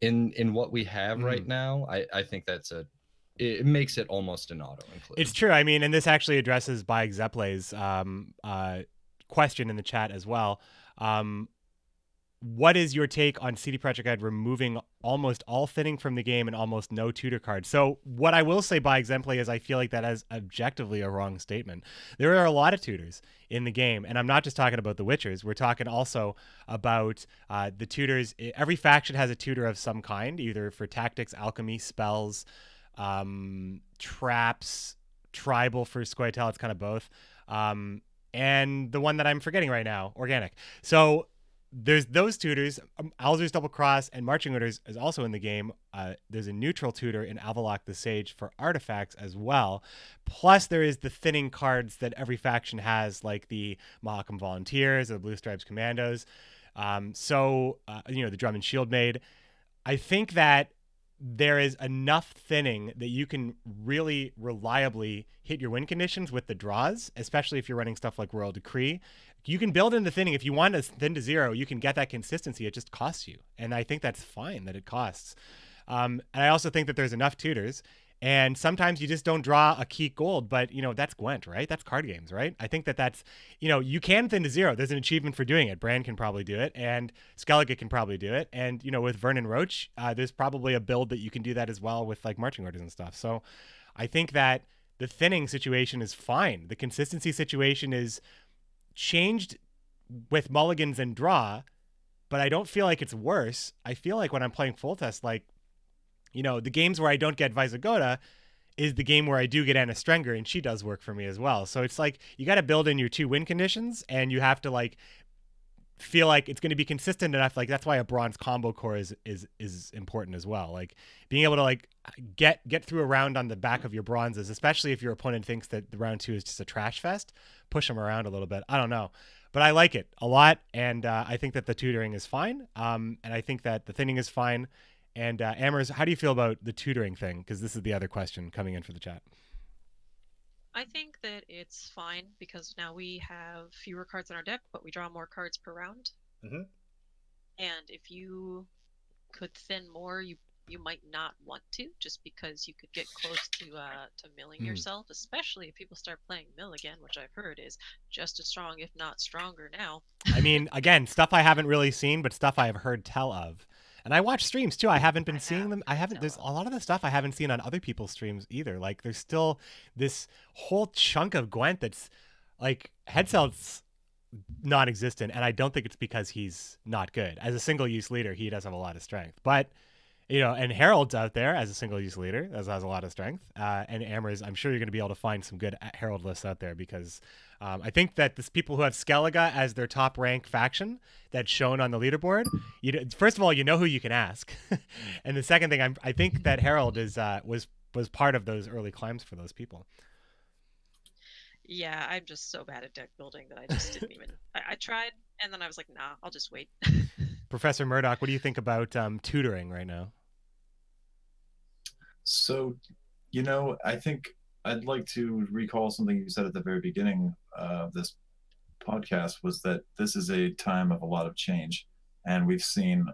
C: in what we have right now. I think it makes it almost an auto include.
B: It's true. I mean, and this actually addresses by Zeple's question in the chat as well. What is your take on CD Projekt Red removing almost all thinning from the game and almost no tutor cards? So what I will say by Exemplay is I feel like that is objectively a wrong statement. There are a lot of tutors in the game, and I'm not just talking about the Witchers. We're talking also about the tutors. Every faction has a tutor of some kind, either for tactics, alchemy, spells, traps, tribal for Scoia'tael. It's kind of both. And the one that I'm forgetting right now, organic. So there's those tutors. Alzur's Double Cross and Marching Orders is also in the game. There's a neutral tutor in Avalok the Sage for artifacts as well. Plus, there is the thinning cards that every faction has, like the Mahakam Volunteers or the Blue Stripes Commandos. The Drum and Shield Maid. I think that there is enough thinning that you can really reliably hit your win conditions with the draws, especially if you're running stuff like Royal Decree. You can build in the thinning. If you want to thin to 0, you can get that consistency. It just costs you. And I think that's fine that it costs. And I also think that there's enough tutors. And sometimes you just don't draw a Keek Gold, but, that's Gwent, right? That's card games, right? I think that's, you can thin to 0. There's an achievement for doing it. Brand can probably do it, and Skellige can probably do it. And, with Vernon Roach, there's probably a build that you can do that as well with, like, Marching Orders and stuff. So I think that the thinning situation is fine. The consistency situation is changed with mulligans and draw, but I don't feel like it's worse. I feel like when I'm playing full test, like, the games where I don't get Visigoda is the game where I do get Anna Strenger, and she does work for me as well. So it's like you got to build in your 2 win conditions, and you have to like feel like it's going to be consistent enough. Like that's why a bronze combo core is important as well. Like being able to like get through a round on the back of your bronzes, especially if your opponent thinks that the round 2 is just a trash fest, push them around a little bit. I don't know, but I like it a lot, and I think that the tutoring is fine, and I think that the thinning is fine. And Ammers, how do you feel about the tutoring thing? Because this is the other question coming in for the chat.
E: I think that it's fine because now we have fewer cards in our deck, but we draw more cards per round. And if you could thin more, you you might not want to, just because you could get close to milling yourself, especially if people start playing mill again, which I've heard is just as strong, if not stronger now.
B: I mean, again, stuff I haven't really seen, but stuff I have heard tell of. And I watch streams too. I haven't been seeing them. There's a lot of the stuff I haven't seen on other people's streams either. Like, there's still this whole chunk of Gwent that's like Headcel's non-existent, and I don't think it's because he's not good. As a single-use leader, he does have a lot of strength. But, and Harold's out there as a single-use leader, has a lot of strength. And Ammers, I'm sure you're going to be able to find some good Harold lists out there, because I think that the people who have Skellige as their top rank faction that's shown on the leaderboard, first of all, you know who you can ask. And the second thing, I think that Harold was part of those early climbs for those people.
E: Yeah, I'm just so bad at deck building that I just didn't even. I tried, and then I was like, nah, I'll just wait.
B: ProfessorMurdoc, what do you think about tutoring right now?
D: So, I think I'd like to recall something you said at the very beginning of this podcast, was that this is a time of a lot of change. And we've seen,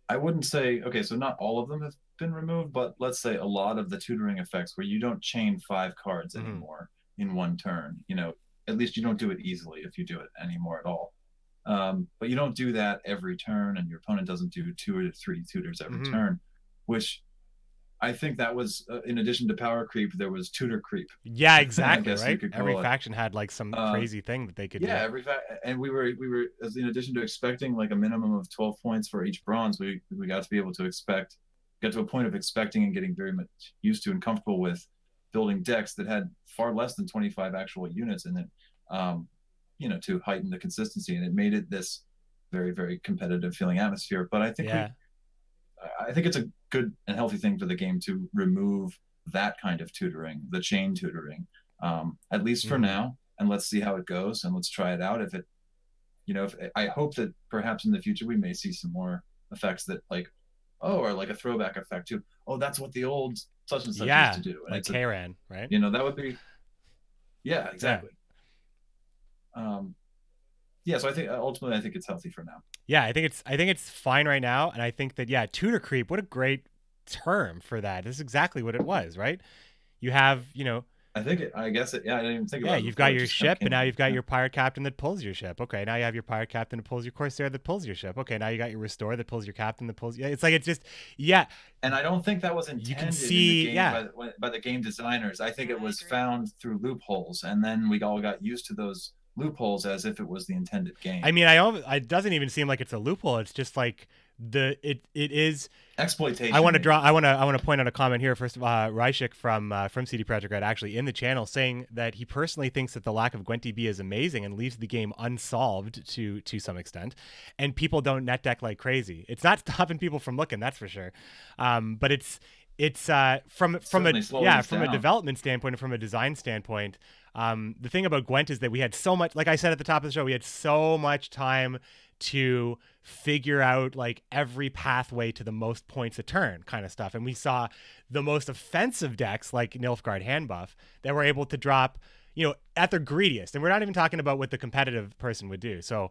D: I wouldn't say, okay, so not all of them have been removed, but let's say a lot of the tutoring effects where you don't chain 5 cards anymore in one turn. At least you don't do it easily if you do it anymore at all. But you don't do that every turn, and your opponent doesn't do 2 or 3 tutors every turn, which I think that was, in addition to power creep, there was tutor creep.
B: Yeah, exactly, right? Every faction had like some crazy thing that they could do.
D: Yeah, and we were, as in addition to expecting like a minimum of 12 points for each bronze, we got to be able to get to a point of expecting and getting very much used to and comfortable with building decks that had far less than 25 actual units in it, to heighten the consistency. And it made it this very, very competitive feeling atmosphere. But I think I think it's a good and healthy thing for the game to remove that kind of tutoring, the chain tutoring, at least for now. And let's see how it goes, and let's try it out. If I hope that perhaps in the future we may see some more effects that or like a throwback effect too. Oh, that's what the old such and such used to do. And
B: like Karen, right?
D: That would be, exactly. So I think ultimately it's healthy for now.
B: Yeah, I think it's fine right now, and I think that tutor creep, what a great term for that. This is exactly what it was, right? You have,
D: I guess I didn't even think about it.
B: Yeah, you've got your ship, and now you've got your pirate captain that pulls your ship. Okay, now you have your pirate captain that pulls your corsair that pulls your ship. Okay, now you got your restore that pulls your captain that pulls. Yeah, it's like, it's just,
D: And I don't think that was intended.
B: You can see,
D: in the game by the game designers. I think it was found through loopholes, and then we all got used to those loopholes as if it was the intended game.
B: I mean, it doesn't even seem like it's a loophole. It's just like it is
D: exploitation.
B: I want to point out a comment here first of all. Ryshik from CD Projekt Red, actually in the channel, saying that he personally thinks that the lack of Gwent DB is amazing and leaves the game unsolved to some extent, and people don't net deck like crazy. It's not stopping people from looking, that's for sure. But it's from a development standpoint and from a design standpoint. The thing about Gwent is that we had so much, like I said at the top of the show, we had so much time to figure out like every pathway to the most points a turn kind of stuff. And we saw the most offensive decks like Nilfgaard Handbuff that were able to drop, at their greediest. And we're not even talking about what the competitive person would do. So,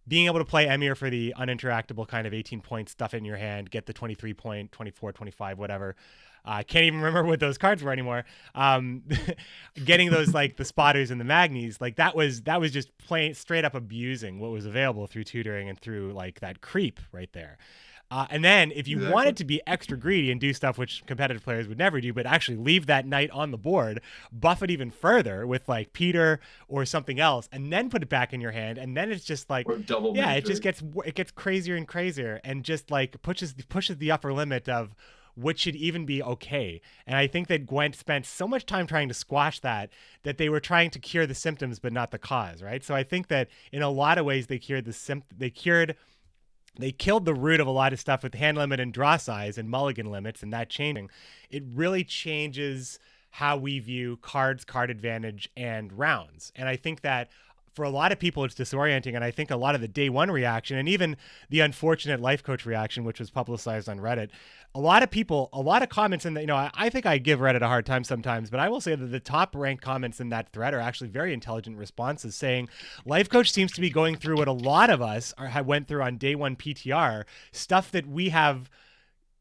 B: being able to play Emir for the uninteractable kind of 18 point stuff in your hand, get the 23 point, 24, 25, whatever. I can't even remember what those cards were anymore. Getting those like the spotters and the magnies, like that was just plain straight up abusing what was available through tutoring and through like that creep right there. And then if you wanted to be extra greedy and do stuff which competitive players would never do, but actually leave that knight on the board, buff it even further with like Peter or something else, and then put it back in your hand, and then it's just like, it just gets crazier and crazier, and just like pushes the upper limit of what should even be okay. And I think that Gwent spent so much time trying to squash that they were trying to cure the symptoms but not the cause, right? So I think that in a lot of ways they killed the root of a lot of stuff with hand limit and draw size and mulligan limits, and that changing. It really changes how we view cards, card advantage, and rounds. And I think that for a lot of people, it's disorienting. And I think a lot of the day one reaction, and even the unfortunate life coach reaction, which was publicized on Reddit, a lot of comments in that, I think I give Reddit a hard time sometimes, but I will say that the top ranked comments in that thread are actually very intelligent responses saying life coach seems to be going through what a lot of us went through on day one PTR, stuff that we have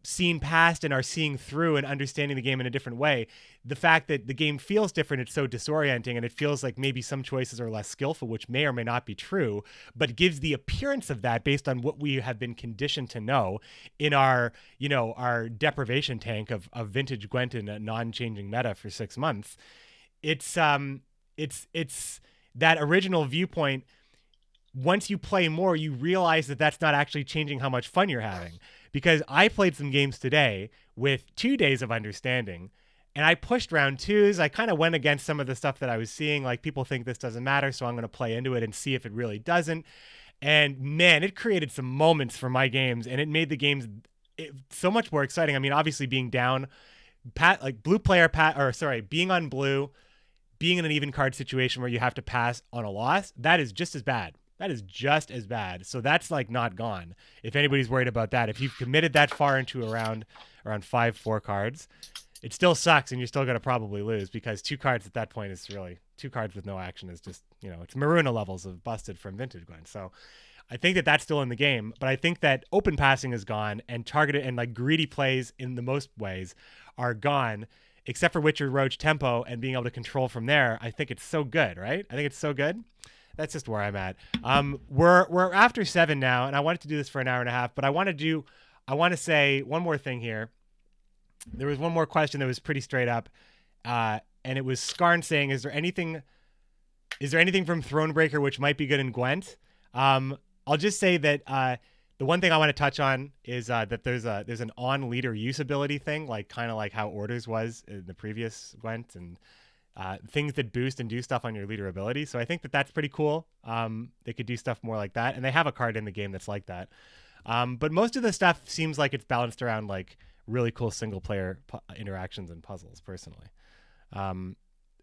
B: seen past and are seeing through and understanding the game in a different way. The fact that the game feels different, it's so disorienting, and it feels like maybe some choices are less skillful, which may or may not be true, but gives the appearance of that based on what we have been conditioned to know in our, our deprivation tank of vintage Gwent in a non-changing meta for 6 months. It's that original viewpoint. Once you play more, you realize that that's not actually changing how much fun you're having. Because I played some games today with 2 days of understanding, and I pushed round twos. I kind of went against some of the stuff that I was seeing. Like, people think this doesn't matter, so I'm going to play into it and see if it really doesn't. And man, it created some moments for my games, and it made the games so much more exciting. I mean, obviously being down, being on blue, being in an even card situation where you have to pass on a loss, that is just as bad. That is just as bad. So that's like not gone. If anybody's worried about that, if you've committed that far into around 5-4 cards, it still sucks, and you're still going to probably lose, because 2 cards at that point is really 2 cards with no action is just, it's Maruna levels of busted from vintage Gwent. So I think that that's still in the game, but I think that open passing is gone, and targeted and like greedy plays in the most ways are gone, except for Witcher Roach tempo and being able to control from there. I think it's so good, right? I think it's so good. That's just where I'm at. We're after 7 now, and I wanted to do this for an hour and a half, but I want to say one more thing here. There was one more question that was pretty straight up, and it was Skarn saying, "Is there anything from Thronebreaker which might be good in Gwent?" I'll just say that the one thing I want to touch on is that there's an on leader usability thing, kind of like how Orders was in the previous Gwent, and things that boost and do stuff on your leader ability. So I think that that's pretty cool. They could do stuff more like that, and they have a card in the game that's like that. But most of the stuff seems like it's balanced around like really cool single player interactions and puzzles, personally.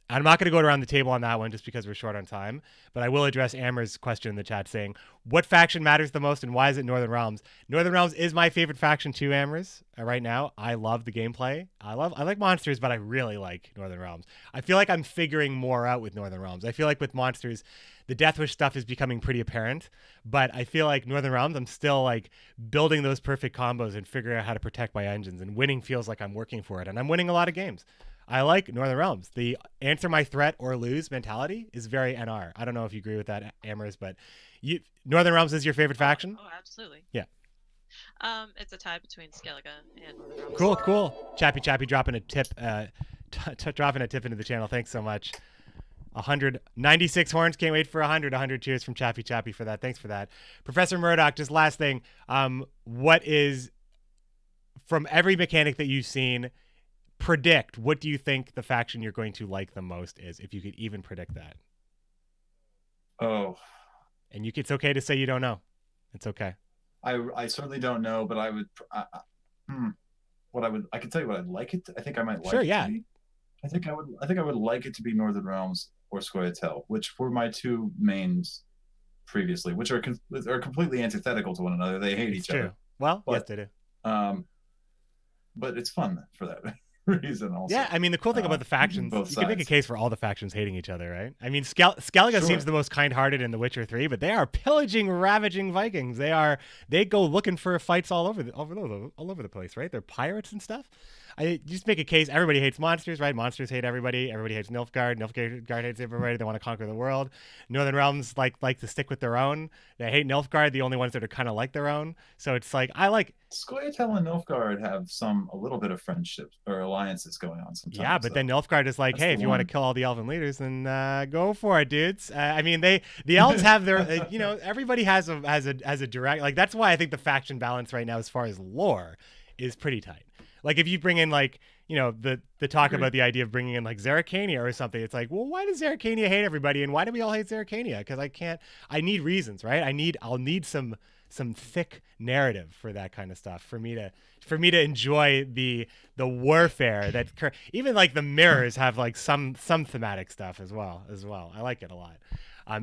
B: I'm not going to go around the table on that one just because we're short on time, but I will address Ammers' question in the chat saying, what faction matters the most and why is it Northern Realms? Northern Realms is my favorite faction too, Ammers, right now. I love the gameplay. I like monsters, but I really like Northern Realms. I feel like I'm figuring more out with Northern Realms. I feel like with monsters, the Deathwish stuff is becoming pretty apparent, but I feel like Northern Realms, I'm still like building those perfect combos and figuring out how to protect my engines, and winning feels like I'm working for it, and I'm winning a lot of games. I like Northern Realms. The answer my threat or lose mentality is very NR. I don't know if you agree with that, Ammers, but Northern Realms is your favorite faction?
E: Oh, absolutely.
B: Yeah.
E: It's a tie between Skellige and Northern Realms.
B: Cool. Chappy dropping a tip, dropping a tip into the channel. Thanks so much. 196 horns. Can't wait for 100. 100 cheers from Chappy for that. Thanks for that. Professor Murdoc, just last thing. What is, from every mechanic that you've seen, predict, what do you think the faction you're going to like the most is, if you could even predict that?
D: Oh.
B: And it's okay to say you don't know. It's okay.
D: I certainly don't know, but I would I can tell you what I'd like it. I think I might like it to be. I think I would like it to be Northern Realms or Scoia'tael, which were my two mains previously, which are completely antithetical to one another. They hate each other.
B: Well, yes, they do.
D: But it's fun for that reason also.
B: Yeah, I mean, the cool thing about the factions, you can make a case for all the factions hating each other, right? I mean, Skellige seems the most kind-hearted in The Witcher 3, but they are pillaging, ravaging Vikings. They go looking for fights all over the place, right? They're pirates and stuff. I just make a case. Everybody hates monsters, right? Monsters hate everybody. Everybody hates Nilfgaard. Nilfgaard hates everybody. They want to conquer the world. Northern Realms like to stick with their own. They hate Nilfgaard, the only ones that are kind of like their own. So it's like, I like...
D: Scoia'tael and Nilfgaard have a little bit of friendships or alliances going on sometimes.
B: Yeah, but then Nilfgaard is like, hey, if you want to kill all the elven leaders, then go for it, dudes. I mean, the elves have their, everybody has a direct, like, that's why I think the faction balance right now as far as lore is pretty tight. Like, if you bring in, like, the talk about the idea of bringing in, like, Zerrikania or something, it's like, well, why does Zerrikania hate everybody, and why do we all hate Zerrikania? Because I need reasons, right? I'll need some thick narrative for that kind of stuff for me to enjoy the warfare that even like the mirrors have like some thematic stuff as well. I like it a lot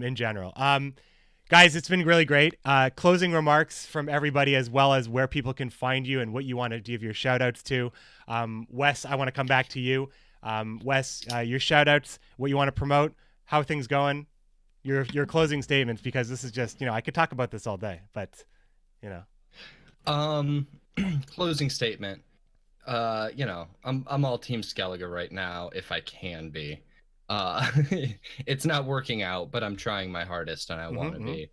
B: in general. Guys, it's been really great. Closing remarks from everybody, as well as where people can find you and what you want to give your shout outs to. Wes, I want to come back to you. Wes, your shout outs, what you want to promote, how are things going, your closing statements, because this is just, I could talk about this all day, but
C: closing statement. I'm all Team Skellige right now if I can be. It's not working out, but I'm trying my hardest and I want to be.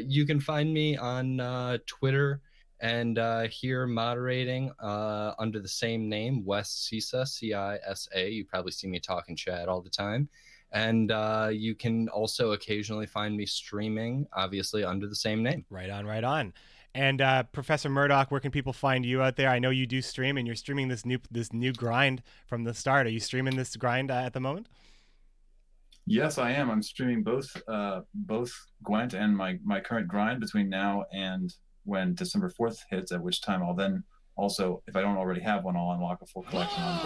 C: You can find me on Twitter and here moderating under the same name, WesCisa, CISA. You probably see me talk in chat all the time. And you can also occasionally find me streaming, obviously under the same name.
B: Right on, right on. And ProfessorMurdoc, where can people find you out there? I know you do stream, and you're streaming this new grind from the start. Are you streaming this grind at the moment?
D: Yes, I am. I'm streaming both Gwent and my current grind between now and when December 4th hits, at which time I'll then also, if I don't already have one, I'll unlock a full collection on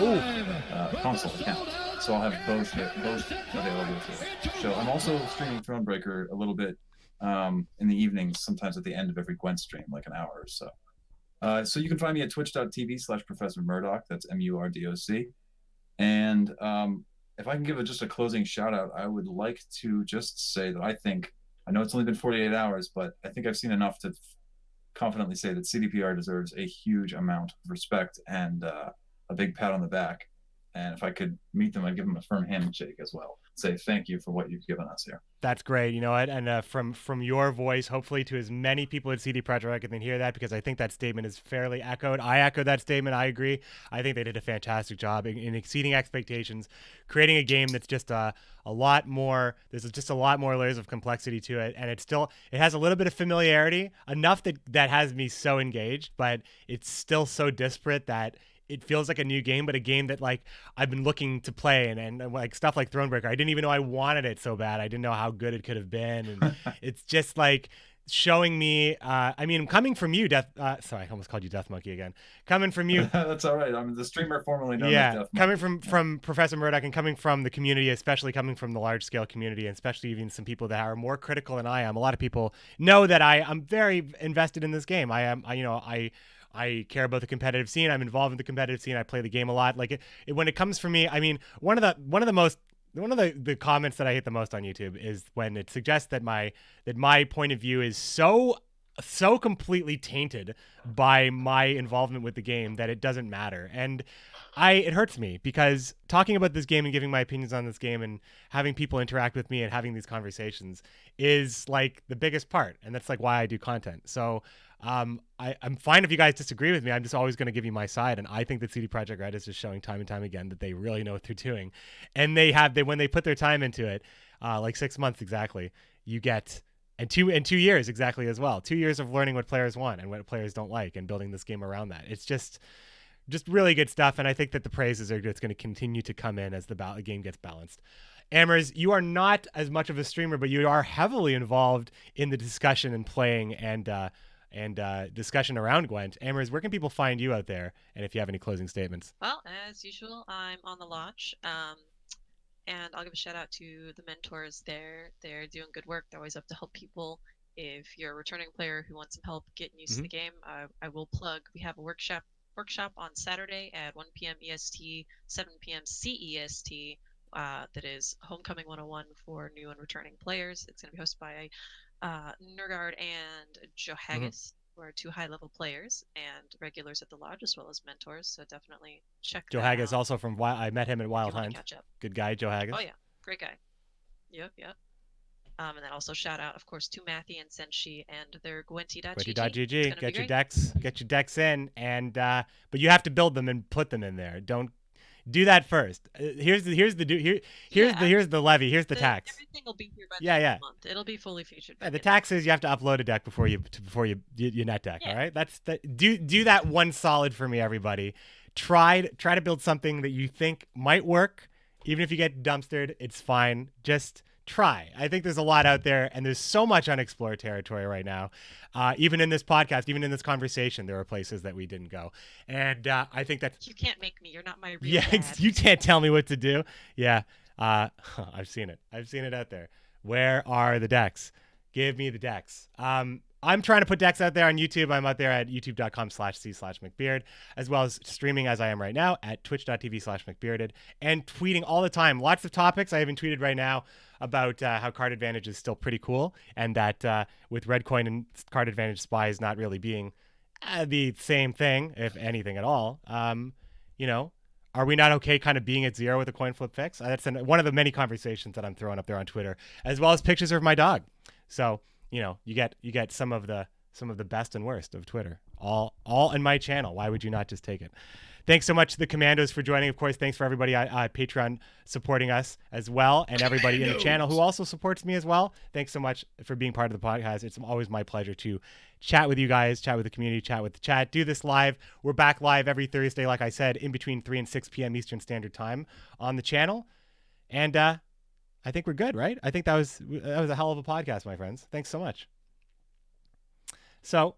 D: console account. So I'll have both available to show. I'm also streaming Thronebreaker a little bit in the evenings, sometimes at the end of every Gwent stream, like an hour or so. So you can find me at twitch.tv/ProfessorMurdoc. That's MURDOC. And if I can give just a closing shout out, I would like to just say that I know it's only been 48 hours, but I think I've seen enough to confidently say that CDPR deserves a huge amount of respect and a big pat on the back. And if I could meet them, I'd give them a firm handshake as well. Say thank you for what you've given us here.
B: That's great. You know what? And from your voice, hopefully to as many people at CD Projekt Red can hear that, because I think that statement is fairly echoed. I echo that statement. I agree. I think they did a fantastic job in exceeding expectations, creating a game that's just a lot more. There's just a lot more layers of complexity to it, and it has a little bit of familiarity, enough that has me so engaged, but it's still so disparate that it feels like a new game, but a game that like I've been looking to play, and like stuff like Thronebreaker. I didn't even know I wanted it so bad. I didn't know how good it could have been, and it's just like showing me. I mean, coming from you, sorry, I almost called you Death Monkey again. Coming from you,
D: that's all right. I'm the streamer formerly known as Death Monkey.
B: Coming from ProfessorMurdoc and coming from the community, especially coming from the large scale community, and especially even some people that are more critical than I am. A lot of people know that I'm very invested in this game. I care about the competitive scene. I'm involved in the competitive scene. I play the game a lot. Like when it comes for me, I mean, one of the comments that I hate the most on YouTube is when it suggests that my point of view is so completely tainted by my involvement with the game that it doesn't matter. And it hurts me, because talking about this game and giving my opinions on this game and having people interact with me and having these conversations is like the biggest part. And that's like why I do content. So I'm fine if you guys disagree with me. I'm just always going to give you my side. And I think that CD Projekt Red is just showing time and time again that they really know what they're doing. And when they put their time into it, like 6 months exactly, you get, and 2 years exactly as well. 2 years of learning what players want and what players don't like and building this game around that. It's just really good stuff. And I think that the praises are just going to continue to come in as the game gets balanced. Ammers, you are not as much of a streamer, but you are heavily involved in the discussion and playing and discussion around Gwent. Ammers, where can people find you out there? And if you have any closing statements.
E: Well, as usual, I'm on the lodge. And I'll give a shout out to the mentors there. They're doing good work. They're always up to help people. If you're a returning player who wants some help getting used to the game, I will plug. We have a workshop on Saturday at 1 p.m. EST, 7 p.m. CEST. That is Homecoming 101 for new and returning players. It's going to be hosted by Nergard and Joe Haggis, who are 2 high-level players and regulars at the lodge, as well as mentors. So definitely check
B: Joe
E: that
B: Haggis
E: out.
B: also from I met him at Wild Hunt.
E: Catch up.
B: Good guy, Joe Haggis.
E: Oh yeah, great guy. Yep. And then also shout out, of course, to Matthew and Senshi and their Gwenti.gg.
B: Gwenti.gg. Get your decks in, and but you have to build them and put them in there. Don't do that first. Here's the levy. Here's the tax.
E: Everything will be here by the end of the month. It'll be fully featured.
B: The tax is you have to upload a deck before you net deck. Yeah. All right, do that one solid for me, everybody. Try to build something that you think might work, even if you get dumpstered. It's fine. Just try. I think there's a lot out there, and there's so much unexplored territory right now. Even in this podcast, even in this conversation, there are places that we didn't go. And I think that
E: you can't make me. You're not my real dad.
B: You can't tell me what to do. Yeah. I've seen it. I've seen it out there. Where are the decks? Give me the decks. I'm trying to put decks out there on YouTube. I'm out there at youtube.com/c/McBeard, as well as streaming as I am right now at twitch.tv/McBearded, and tweeting all the time. Lots of topics. I even tweeted right now about how card advantage is still pretty cool, and that with red coin and card advantage, Spy is not really being The same thing, if anything at all. You know, are we not okay kind of being at zero with a coin flip fix? That's one of the many conversations that I'm throwing up there on Twitter, as well as pictures of my dog. So, you know, you get some of the best and worst of Twitter, all in my channel. Why would you not just take it? Thanks so much to the Commandos for joining. Of course, thanks for everybody on Patreon supporting us as well, and everybody in the channel who also supports me as well. Thanks so much for being part of the podcast. It's always my pleasure to chat with you guys, chat with the community, chat with the chat, do this live. We're back live every Thursday, like I said, in between 3 and 6 p.m. Eastern Standard Time on the channel. And I think we're good, right? I think that was a hell of a podcast, my friends. Thanks so much. So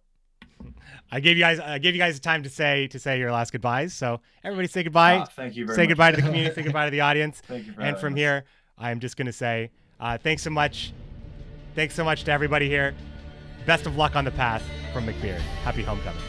B: I gave you guys time to say your last goodbyes. So everybody say goodbye.
D: Thank you very
B: much. Say goodbye to the community. Say goodbye to the audience.
D: Thank you for
B: and from
D: us.
B: here, I'm just going to say thanks so much. Thanks so much to everybody here. Best of luck on the path from McBeard. Happy homecoming.